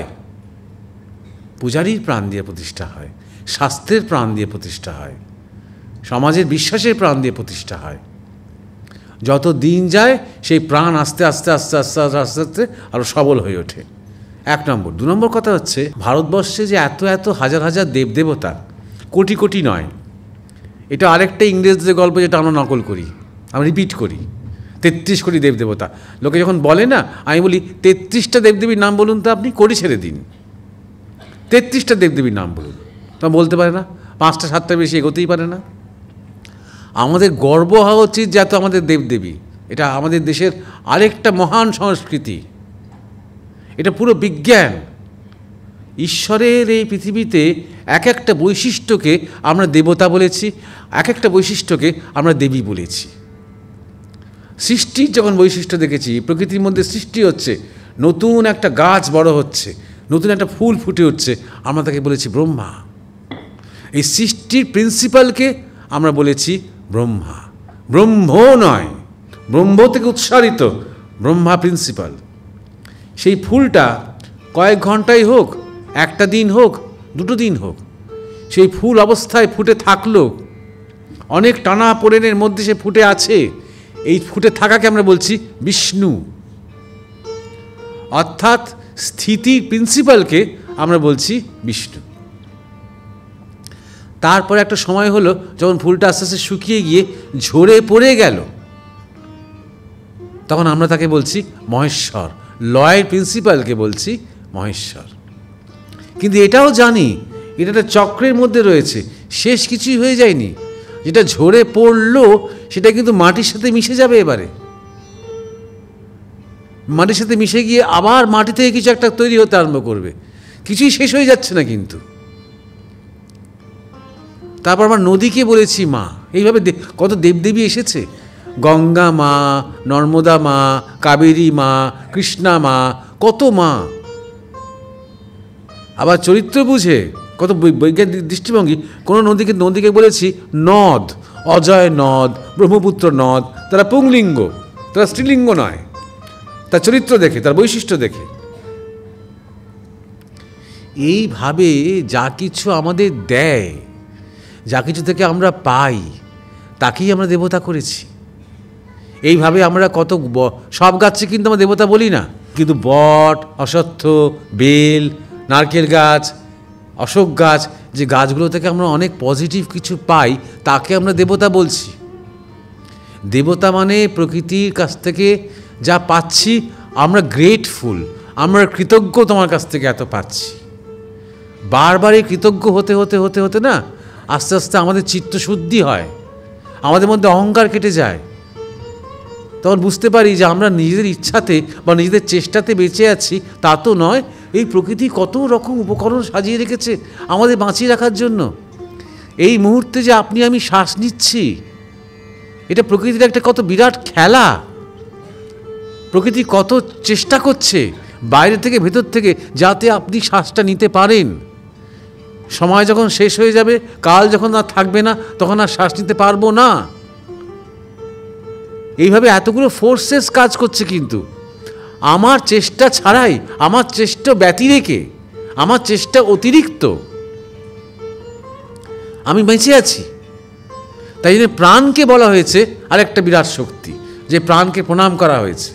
পূজারীর প্রাণ দিয়ে প্রতিষ্ঠা হয়, শাস্ত্রের প্রাণ দিয়ে প্রতিষ্ঠা হয়, সমাজের বিশ্বাসের প্রাণ দিয়ে প্রতিষ্ঠা হয়। যত দিন যায় সেই প্রাণ আস্তে আস্তে আস্তে আস্তে আস্তে আস্তে আস্তে আরও সবল হয়ে ওঠে। 1 নম্বর। 2 নম্বর কথা হচ্ছে, ভারতবর্ষে যে এত এত হাজার হাজার দেবদেবতা, কোটি কোটি নয়, এটা আরেকটা ইংরেজদের গল্প যেটা আমরা নকল করি, আমরা রিপিট করি। 33 কোটি দেবদেবতা। লোকে যখন বলে না, আমি বলি 33টা দেবদেবীর নাম বলুন তো, আপনি কোটি ছেড়ে দিন, 33টা দেবদেবীর নাম বলুন। তা বলতে পারে না, 5টা 7টা বেশি এগোতেই পারে না। আমাদের গর্ব হওয়া উচিত যে এত আমাদের দেবদেবী। এটা আমাদের দেশের আরেকটা মহান সংস্কৃতি, এটা পুরো বিজ্ঞান। ঈশ্বরের এই পৃথিবীতে এক একটা বৈশিষ্ট্যকে আমরা দেবতা বলেছি, এক একটা বৈশিষ্ট্যকে আমরা দেবী বলেছি। সৃষ্টির যখন বৈশিষ্ট্য দেখেছি, প্রকৃতির মধ্যে সৃষ্টি হচ্ছে, নতুন একটা গাছ বড় হচ্ছে, নতুন একটা ফুল ফুটে উঠছে, আমরা তাকে বলেছি ব্রহ্মা। এই সৃষ্টির প্রিন্সিপালকে আমরা বলেছি ব্রহ্মা। ব্রহ্ম নয়, ব্রহ্ম থেকে উৎসারিত ব্রহ্মা প্রিন্সিপাল। সেই ফুলটা কয়েক ঘন্টাই হোক, একটা দিন হোক, 2 দিন হোক, সেই ফুল অবস্থায় ফুটে থাকলো, অনেক টানা পোড়েনের মধ্যে সে ফুটে আছে। এই ফুটে থাকাকে আমরা বলছি বিষ্ণু। অর্থাৎ স্থিতির প্রিন্সিপালকে আমরা বলছি বিষ্ণু। তারপরে একটা সময় হলো যখন ফুলটা আস্তে আস্তে শুকিয়ে গিয়ে ঝরে পড়ে গেল, তখন আমরা তাকে বলছি মহেশ্বর। লয়ের প্রিন্সিপালকে বলছি মহেশ্বর। কিন্তু এটাও জানি এটা একটা চক্রের মধ্যে রয়েছে, শেষ কিছুই হয়ে যায়নি। যেটা ঝরে পড়লো সেটা কিন্তু মাটির সাথে মিশে যাবে। এবারে মাটির সাথে মিশে গিয়ে আবার মাটি থেকে কিছু একটা তৈরি হতে আরম্ভ করবে, কিছুই শেষ হয়ে যাচ্ছে না কিন্তু। তারপর আমরা নদীকে বলেছি মা। এইভাবে কত দেবদেবী এসেছে, গঙ্গা মা, নর্মদা মা, কাবেরী মা, কৃষ্ণা মা, কত মা। আবার চরিত্র বুঝে কত বৈজ্ঞানিক দৃষ্টিভঙ্গি, কোনো নদীকে বলেছি নদ, অজয় নদ, ব্রহ্মপুত্র নদ। তারা পুংলিঙ্গ, তারা স্ত্রীলিঙ্গ নয়, তার চরিত্র দেখে, তার বৈশিষ্ট্য দেখে। এইভাবে যা কিছু আমাদের দেয়, যা কিছু থেকে আমরা পাই, তাকেই আমরা দেবতা করেছি। এইভাবে আমরা কত সব গাছকে কিন্তু আমরা দেবতা বলি না, কিন্তু বট, অশ্বত্থ, বেল, নারকেল গাছ, অশোক গাছ, যে গাছগুলো থেকে আমরা অনেক পজিটিভ কিছু পাই, তাকে আমরা দেবতা বলছি। দেবতা মানে প্রকৃতির কাছ থেকে যা পাচ্ছি আমরা গ্রেটফুল, আমরা কৃতজ্ঞ, তোমার কাছ থেকে এত পাচ্ছি। বারবারই কৃতজ্ঞ হতে হতে হতে হতে না আস্তে আস্তে আমাদের চিত্তশুদ্ধি হয়, আমাদের মধ্যে অহংকার কেটে যায়। তখন বুঝতে পারি যে আমরা নিজেদের ইচ্ছাতে বা নিজেদের চেষ্টাতে বেঁচে আছি তা তো নয়, এই প্রকৃতি কত রকম উপকরণ সাজিয়ে রেখেছে আমাদের বাঁচিয়ে রাখার জন্য। এই মুহূর্তে যে আপনি আমি শ্বাস নিচ্ছি, এটা প্রকৃতির একটা কত বিরাট খেলা। প্রকৃতি কত চেষ্টা করছে বাইরে থেকে ভেতর থেকে যাতে আপনি শ্বাসটা নিতে পারেন। সময় যখন শেষ হয়ে যাবে, কাল যখন আর থাকবে না, তখন আর শ্বাস নিতে পারবো না। এইভাবে এতগুলো ফোর্সেস কাজ করছে, কিন্তু আমার চেষ্টা ছাড়াই, আমার চেষ্টা ব্যতিরেকে, আমার চেষ্টা অতিরিক্ত আমি বেঁচে আছি। তাই জন্য প্রাণকে বলা হয়েছে আরেকটা বিরাট শক্তি, যে প্রাণকে প্রণাম করা হয়েছে।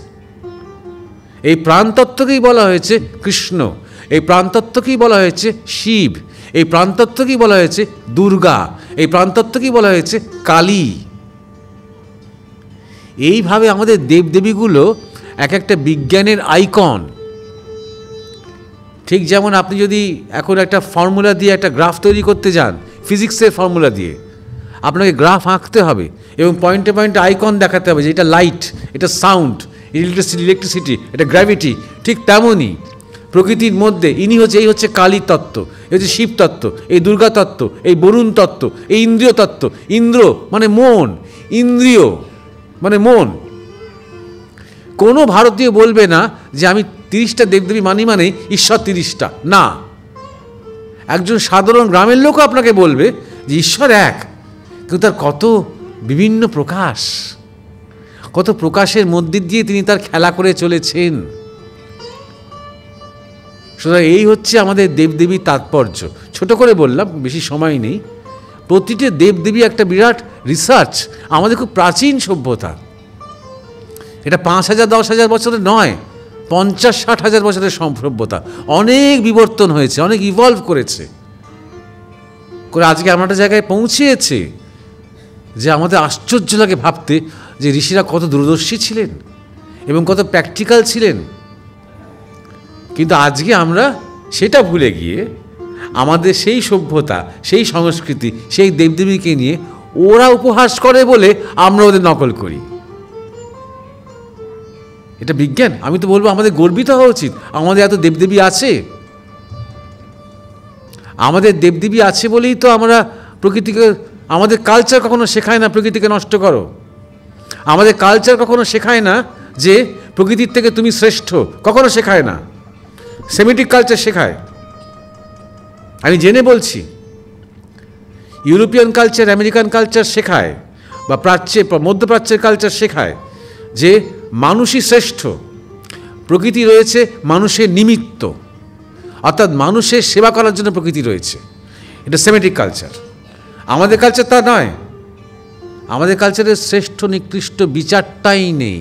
এই প্রাণতত্ত্বকেই বলা হয়েছে কৃষ্ণ, এই প্রাণতত্ত্বকেই বলা হয়েছে শিব, এই প্রাণতত্ত্বকেই বলা হয়েছে দুর্গা, এই প্রাণতত্ত্বকেই বলা হয়েছে কালী। এইভাবে আমাদের দেবদেবীগুলো এক একটা বিজ্ঞানের আইকন। ঠিক যেমন আপনি যদি এখন একটা ফর্মুলা দিয়ে একটা গ্রাফ তৈরি করতে যান, ফিজিক্সের ফর্মুলা দিয়ে আপনাকে গ্রাফ আঁকতে হবে এবং পয়েন্টে পয়েন্টে আইকন দেখাতে হবে যে এটা লাইট, এটা সাউন্ড, ইলেকট্রিসিটি, এটা গ্র্যাভিটি। ঠিক তেমনই প্রকৃতির মধ্যে এই হচ্ছে কালী তত্ত্ব, এই হচ্ছে শিব তত্ত্ব, এই দুর্গা তত্ত্ব, এই বরুণ তত্ত্ব, এই ইন্দ্রিয় তত্ত্ব। ইন্দ্র মানে মন, ইন্দ্রিয় মানে মন। কোনো ভারতীয় বলবে না যে আমি 30টা দেবদেবী মানি মানে ঈশ্বর 30টা, না। একজন সাধারণ গ্রামের লোকও আপনাকে বলবে যে ঈশ্বর এক, কিন্তু তার কত বিভিন্ন প্রকাশ, কত প্রকাশের মধ্যে দিয়ে তিনি তার খেলা করে চলেছেন। সুতরাং এই হচ্ছে আমাদের দেবদেবীর তাৎপর্য। ছোট করে বললাম, বেশি সময় নেই। প্রতিটি দেবদেবী একটা বিরাট রিসার্চ, আমাদের খুব প্রাচীন সভ্যতা। এটা 5000 10,000 বছরের নয়, 50-60 বছরের সভ্যতা। অনেক বিবর্তন হয়েছে, অনেক ইভলভ করেছে, করে আজকে এমন একটা জায়গায় পৌঁছেছে যে আমাদের আশ্চর্য লাগে ভাবতে যে ঋষিরা কত দূরদর্শী ছিলেন এবং কত প্র্যাকটিক্যাল ছিলেন। কিন্তু আজকে আমরা সেটা ভুলে গিয়ে আমাদের সেই সভ্যতা, সেই সংস্কৃতি, সেই দেবদেবীকে নিয়ে ওরা উপহাস করে বলে আমরা ওদের নকল করি। এটা বিজ্ঞান। আমি তো বলবো আমাদের গর্বিত হওয়া উচিত, আমাদের এত দেবদেবী আছে। আমাদের দেবদেবী আছে বলেই তো আমরা প্রকৃতিকে, আমাদের কালচার কখনো শেখায় না প্রকৃতিকে নষ্ট করো। আমাদের কালচার কখনো শেখায় না যে প্রকৃতির থেকে তুমি শ্রেষ্ঠ, কখনো শেখায় না। সেমিটিক কালচার শেখায়, আমি জেনে বলছি। ইউরোপিয়ান কালচার, আমেরিকান কালচার শেখায়, বা মধ্যপ্রাচ্যের কালচার শেখায় যে মানুষই শ্রেষ্ঠ, প্রকৃতি রয়েছে মানুষের নিমিত্ত, অর্থাৎ মানুষের সেবা করার জন্য প্রকৃতি রয়েছে। এটা সেমিটিক কালচার। আমাদের কালচার তা নয়। আমাদের কালচারের শ্রেষ্ঠ নিকৃষ্ট বিচারটাই নেই।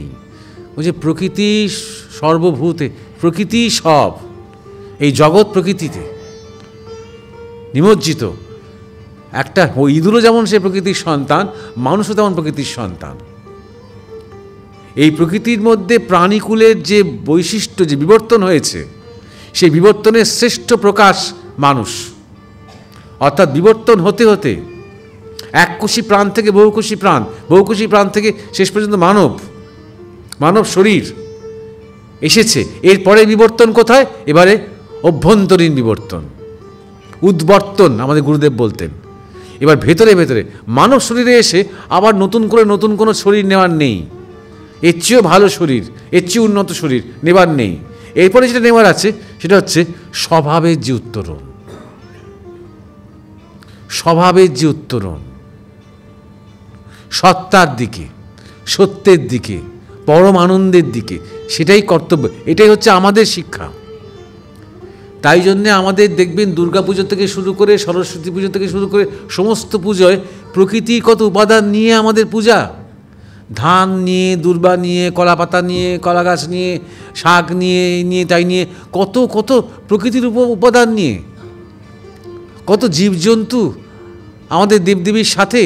ওই যে প্রকৃতি সর্বভূতে, প্রকৃতি সব, এই জগৎ প্রকৃতিতে নিমজ্জিত। একটা ইঁদুরও যেমন সে প্রকৃতির সন্তান, মানুষও তেমন প্রকৃতির সন্তান। এই প্রকৃতির মধ্যে প্রাণীকুলের যে বৈশিষ্ট্য, যে বিবর্তন হয়েছে, সেই বিবর্তনের শ্রেষ্ঠ প্রকাশ মানুষ। অর্থাৎ বিবর্তন হতে হতে এককোষী প্রাণ থেকে বহুকোষী প্রাণ, বহুকোষী প্রাণ থেকে শেষ পর্যন্ত মানব শরীর এসেছে। এরপরে বিবর্তন কোথায়? এবারে অভ্যন্তরীণ বিবর্তন, উদ্বর্তন আমাদের গুরুদেব বলতেন। এবার ভেতরে ভেতরে মানব শরীরে এসে আবার নতুন কোনো শরীর নেওয়ার নেই। এর চেয়েও ভালো শরীর, এর চেয়ে উন্নত শরীর নেবার নেই। এরপরে যেটা নেওয়ার আছে সেটা হচ্ছে স্বভাবের যে উত্তরণ, স্বভাবের যে উত্তরণ, সত্তার দিকে, সত্যের দিকে, পরম আনন্দের দিকে, সেটাই কর্তব্য। এটাই হচ্ছে আমাদের শিক্ষা। তাই জন্যে আমাদের দেখবেন দুর্গা পুজো থেকে শুরু করে, সরস্বতী পুজো থেকে শুরু করে সমস্ত পুজোয় প্রকৃতির কত উপাদান নিয়ে আমাদের পূজা। ধান নিয়ে, দুর্বা নিয়ে, কলা পাতা নিয়ে, কলা গাছ নিয়ে, শাক নিয়ে তাই নিয়ে, কত কত প্রকৃতির উপাদান নিয়ে, কত জীবজন্তু আমাদের দেবদেবীর সাথে।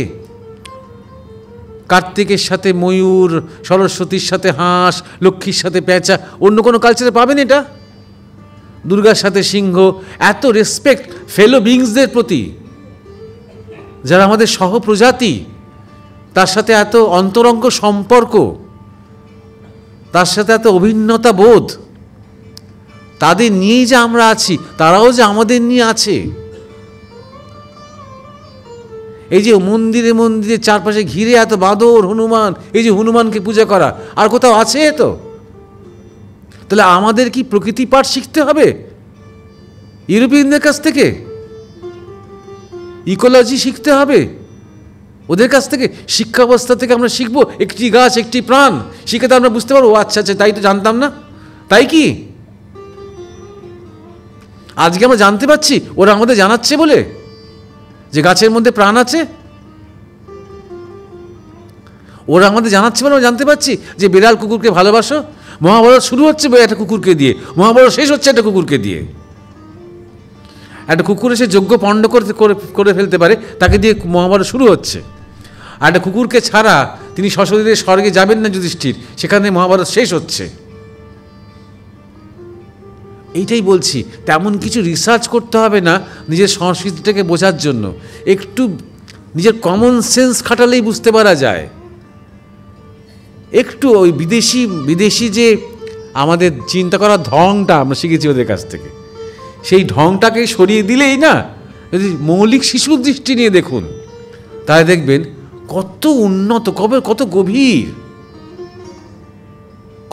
কার্তিকের সাথে ময়ূর, সরস্বতীর সাথে হাঁস, লক্ষ্মীর সাথে পেঁচা। অন্য কোনো কালচারে পাবেন এটা? দুর্গার সাথে সিংহ। এত রেসপেক্ট ফেলো বিংসদের প্রতি, যারা আমাদের সহপ্রজাতি, তার সাথে এত অন্তরঙ্গ সম্পর্ক, তার সাথে এত অভিন্নতা বোধ, তাদের নিয়েই যে আমরা আছি, তারাও যে আমাদের নিয়ে আছে। এই যে মন্দিরে মন্দিরে চারপাশে ঘিরে এত বাঁদর, হনুমান, এই যে হনুমানকে পূজা করা, আর কোথাও আছে তো? তাহলে আমাদের কি প্রকৃতি পাঠ শিখতে হবে ইউরোপিয়ানদের কাছ থেকে? ইকোলজি শিখতে হবে ওদের কাছ থেকে? শিক্ষা অবস্থা থেকে আমরা শিখবো একটি গাছ একটি প্রাণ, শিখে তো আমরা বুঝতে পারবো আচ্ছা আচ্ছা তাই তো জানতাম না। তাই কি আজকে আমরা জানতে পারছি ওরা আমাদের জানাচ্ছে বলে যে গাছের মধ্যে প্রাণ আছে? ওরা আমাদের জানাচ্ছে বলে আমরা জানতে পারছি যে বিড়াল কুকুরকে ভালোবাসো। মহাভারত শুরু হচ্ছে একটা কুকুরকে দিয়ে, মহাভারত শেষ হচ্ছে একটা কুকুরকে দিয়ে। একটা কুকুর এসে যজ্ঞ পণ্ড করে ফেলতে পারে, তাকে দিয়ে মহাভারত শুরু হচ্ছে। আর একটা কুকুরকে ছাড়া তিনি সশরীরে স্বর্গে যাবেন না যুধিষ্ঠির, সেখানে মহাভারত শেষ হচ্ছে। এইটাই বলছি, তেমন কিছু রিসার্চ করতে হবে না নিজের সংস্কৃতিটাকে বোঝার জন্য। একটু নিজের কমন সেন্স খাটালেই বুঝতে পারা যায়। একটু ওই বিদেশি যে আমাদের চিন্তা করার ঢংটা আমরা শিখেছি ওদের কাছ থেকে, সেই ঢংটাকে সরিয়ে দিলেই না, যদি মৌলিক শিশুর দৃষ্টি নিয়ে দেখুন, তাহলে দেখবেন কত উন্নত, কত গভীর,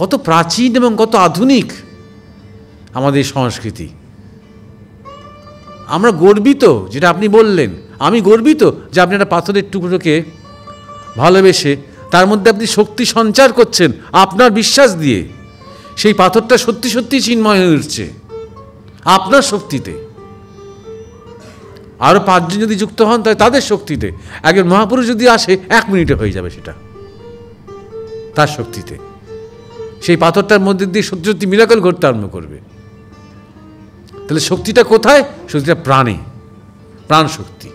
কত প্রাচীন এবং কত আধুনিক আমাদের সংস্কৃতি। আমরা গর্বিত, যেটা আপনি বললেন, আমি গর্বিত যে আপনি একটা পাথরের টুকরোকে ভালোবেসে তার মধ্যে আপনি শক্তি সঞ্চার করছেন আপনার বিশ্বাস দিয়ে। সেই পাথরটা সত্যি সত্যি চিন্ময় হয়ে উঠছে আপনার শক্তিতে। আরও 5 জন যদি যুক্ত হন তাহলে তাদের শক্তিতে। একজন মহাপুরুষ যদি আসে 1 মিনিটে হয়ে যাবে সেটা, তার শক্তিতে। সেই পাথরটার মধ্যে দিয়ে সত্যি সত্যি মিরাকল ঘটতে আরম্ভ করবে। তাহলে শক্তিটা কোথায়? শক্তিটা প্রাণে, প্রাণ শক্তি।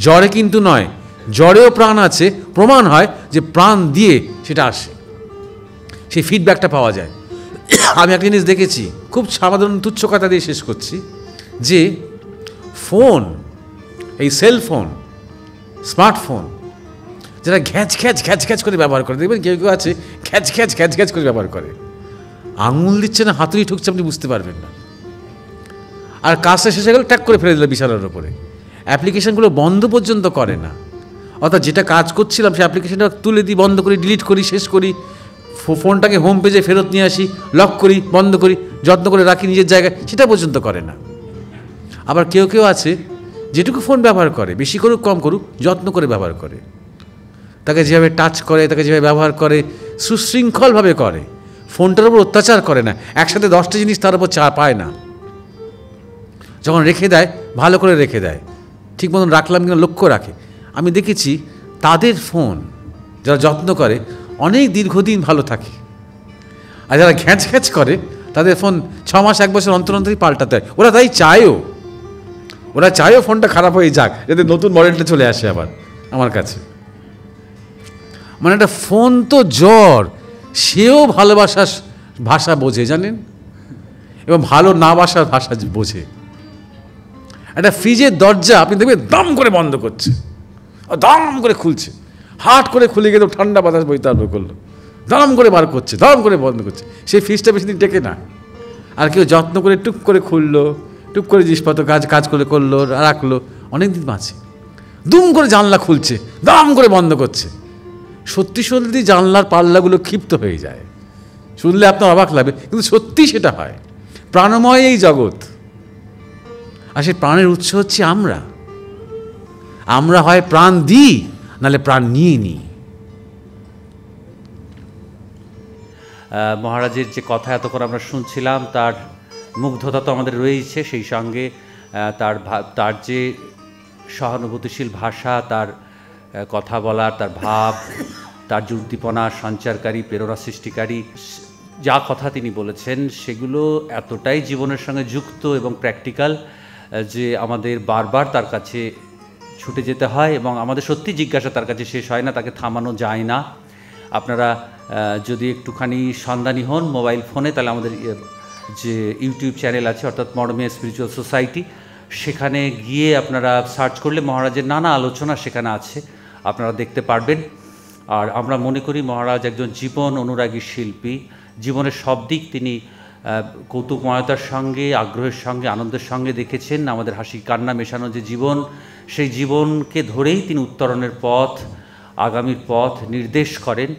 জড়ে কিন্তু নয়, জড়েও প্রাণ আছে, প্রমাণ হয় যে প্রাণ দিয়ে সেটা আসে, সেই ফিডব্যাকটা পাওয়া যায়। আমি একটা জিনিস দেখেছি, খুব সাধারণ তুচ্ছ কথা দিয়ে শেষ করছি, যে ফোন, এই সেলফোন, স্মার্টফোন, যারা ঘ্যাচ ঘ্যাচ ঘ্যাচ ঘ্যাচ করে ব্যবহার করে, দেখবেন কেউ কেউ আছে ঘ্যাচ ঘ্যাচ ঘ্যাচ ঘ্যাচ করে ব্যবহার করে, আঙুল দিচ্ছে না হাতুড়ি ঠুকছে আপনি বুঝতে পারবেন না। আর কাজটা শেষে গেলে ট্যাগ করে ফেলে দিল বিছানার ওপরে। অ্যাপ্লিকেশানগুলো বন্ধ পর্যন্ত করে না। অর্থাৎ যেটা কাজ করছিলাম সেই অ্যাপ্লিকেশানটা তুলে দিই, বন্ধ করি, ডিলিট করি, শেষ করি, ফোনটাকে হোম পেজে ফেরত নিয়ে আসি, লক করি, বন্ধ করি, যত্ন করে রাখি নিজের জায়গায়, সেটা পর্যন্ত করে না। আবার কেউ কেউ আছে যেটুকু ফোন ব্যবহার করে, বেশি করুক কম করুক, যত্ন করে ব্যবহার করে। তাকে যেভাবে টাচ করে, তাকে যেভাবে ব্যবহার করে, সুশৃঙ্খলভাবে করে, ফোনটার উপর অত্যাচার করে না, একসাথে 10টা জিনিস তার উপর পায় না। যখন রেখে দেয় ভালো করে রেখে দেয়, ঠিক মতন রাখলাম কিনা লক্ষ্য রাখে। আমি দেখেছি তাদের ফোন যারা যত্ন করে অনেক দীর্ঘদিন ভালো থাকে, আর যারা ঘ্যাঁচ ঘ্যাঁচ করে তাদের ফোন 6 মাস 1 বছর অন্তর অন্তরই পাল্টাতে হয়। ওরা তাই চায়ও ফোনটা খারাপ হয়ে যাক, যাতে নতুন মডেলটা চলে আসে আবার আমার কাছে। মানে একটা ফোন তো জ্বর, সেও ভালোবাসার ভাষা বোঝে জানেন, এবং ভালো না বাসার ভাষা বোঝে। একটা ফ্রিজের দরজা আপনি দেখবেন দাম করে বন্ধ করছে, দাম করে খুলছে, হাট করে খুলে গেলেও ঠান্ডা বাতাস বইতে আরম্ভ করলো, দাম করে বার করছে, দাম করে বন্ধ করছে। সেই ফ্রিজটা বেশি দিন টেকে না। আর কেউ যত্ন করে টুক করে খুললো, টুক করে জিনিসপত্র কাজ করে করলো, রাখলো, অনেক দিন বাঁচে। দুম করে জানলা খুলছে, দাম করে বন্ধ করছে। সত্যি সত্যি জানলার পাল্লাগুলো ক্ষিপ্ত হয়ে যায়, শুনলে আপনার অবাক লাগবে, কিন্তু সত্যি সেটা হয়। প্রাণময় এই জগৎ, আর সেই প্রাণের উৎস হচ্ছে আমরা হয় প্রাণ দিই, নাহলে প্রাণ নিয়ে নিই। মহারাজের যে কথা এতক্ষণ আমরা শুনছিলাম, তার মুগ্ধতা তো আমাদের রয়েছে, সেই সঙ্গে তার যে সহানুভূতিশীল ভাষা, তার কথা বলার, তার ভাব, তার যে উদ্দীপনা সঞ্চারকারী, প্রেরণা সৃষ্টিকারী যা কথা তিনি বলেছেন, সেগুলো এতটাই জীবনের সঙ্গে যুক্ত এবং প্র্যাকটিক্যাল যে আমাদের বারবার তার কাছে ছুটে যেতে হয়, এবং আমাদের সত্যি জিজ্ঞাসা তার কাছে শেষ হয় না, তাকে থামানো যায় না। আপনারা যদি একটুখানি সন্ধানী হন মোবাইল ফোনে, তাহলে আমাদের যে ইউটিউব চ্যানেল আছে, অর্থাৎ মরমিয়া স্পিরিচুয়াল সোসাইটি, সেখানে গিয়ে আপনারা সার্চ করলে মহারাজের নানা আলোচনা সেখানে আছে, আপনারা দেখতে পারবেন। আর আমরা মনে করি মহারাজ একজন জীবন অনুরাগী শিল্পী, জীবনের সব দিক তিনি কৌতুকময়তার সঙ্গে, আগ্রহের সঙ্গে, আনন্দের সঙ্গে দেখেছেন। আমাদের হাসি কান্না মেশানো যে জীবন, সেই জীবনকে ধরেই তিনি উত্তরণের পথ, আগামীর পথ নির্দেশ করেন।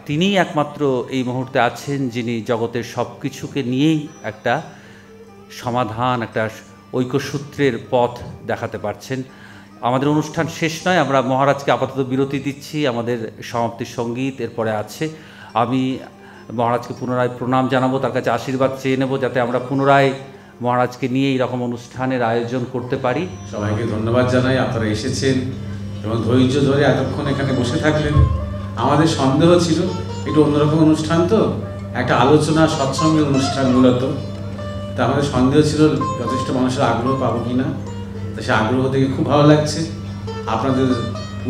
তিনিই একমাত্র এই মুহূর্তে আছেন যিনি জগতের সব কিছুকে নিয়েই একটা সমাধান, একটা ঐক্যসূত্রের পথ দেখাতে পারছেন। আমাদের অনুষ্ঠান শেষ নয়, আমরা মহারাজকে আপাতত বিরতি দিচ্ছি, আমাদের সমাপ্তির সঙ্গীত এরপরে আছে। আমি মহারাজকে পুনরায় প্রণাম জানাবো, তার কাছে আশীর্বাদ চেয়ে নেব যাতে আমরা পুনরায় মহারাজকে নিয়ে এইরকম অনুষ্ঠানের আয়োজন করতে পারি। সবাইকে ধন্যবাদ জানাই, আপনারা এসেছেন এবং ধৈর্য ধরে এতক্ষণ এখানে বসে থাকলেন। আমাদের সন্দেহ ছিল একটু অন্যরকম অনুষ্ঠান, তো একটা আলোচনা সৎসঙ্গের অনুষ্ঠান মূলত, তা আমাদের সন্দেহ ছিল যথেষ্ট মানুষের আগ্রহ পাবো কি না। তা সে আগ্রহ থেকে খুব ভালো লাগছে। আপনাদের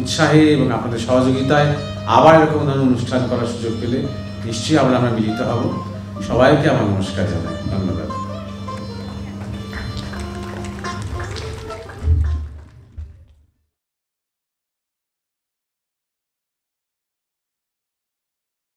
উৎসাহে এবং আপনাদের সহযোগিতায় আবার এরকম ধরনের অনুষ্ঠান করার সুযোগ পেলে নিশ্চয়ই আমরা মিলিত হব। সবাইকে আমার নমস্কার জানাই। ধন্যবাদ।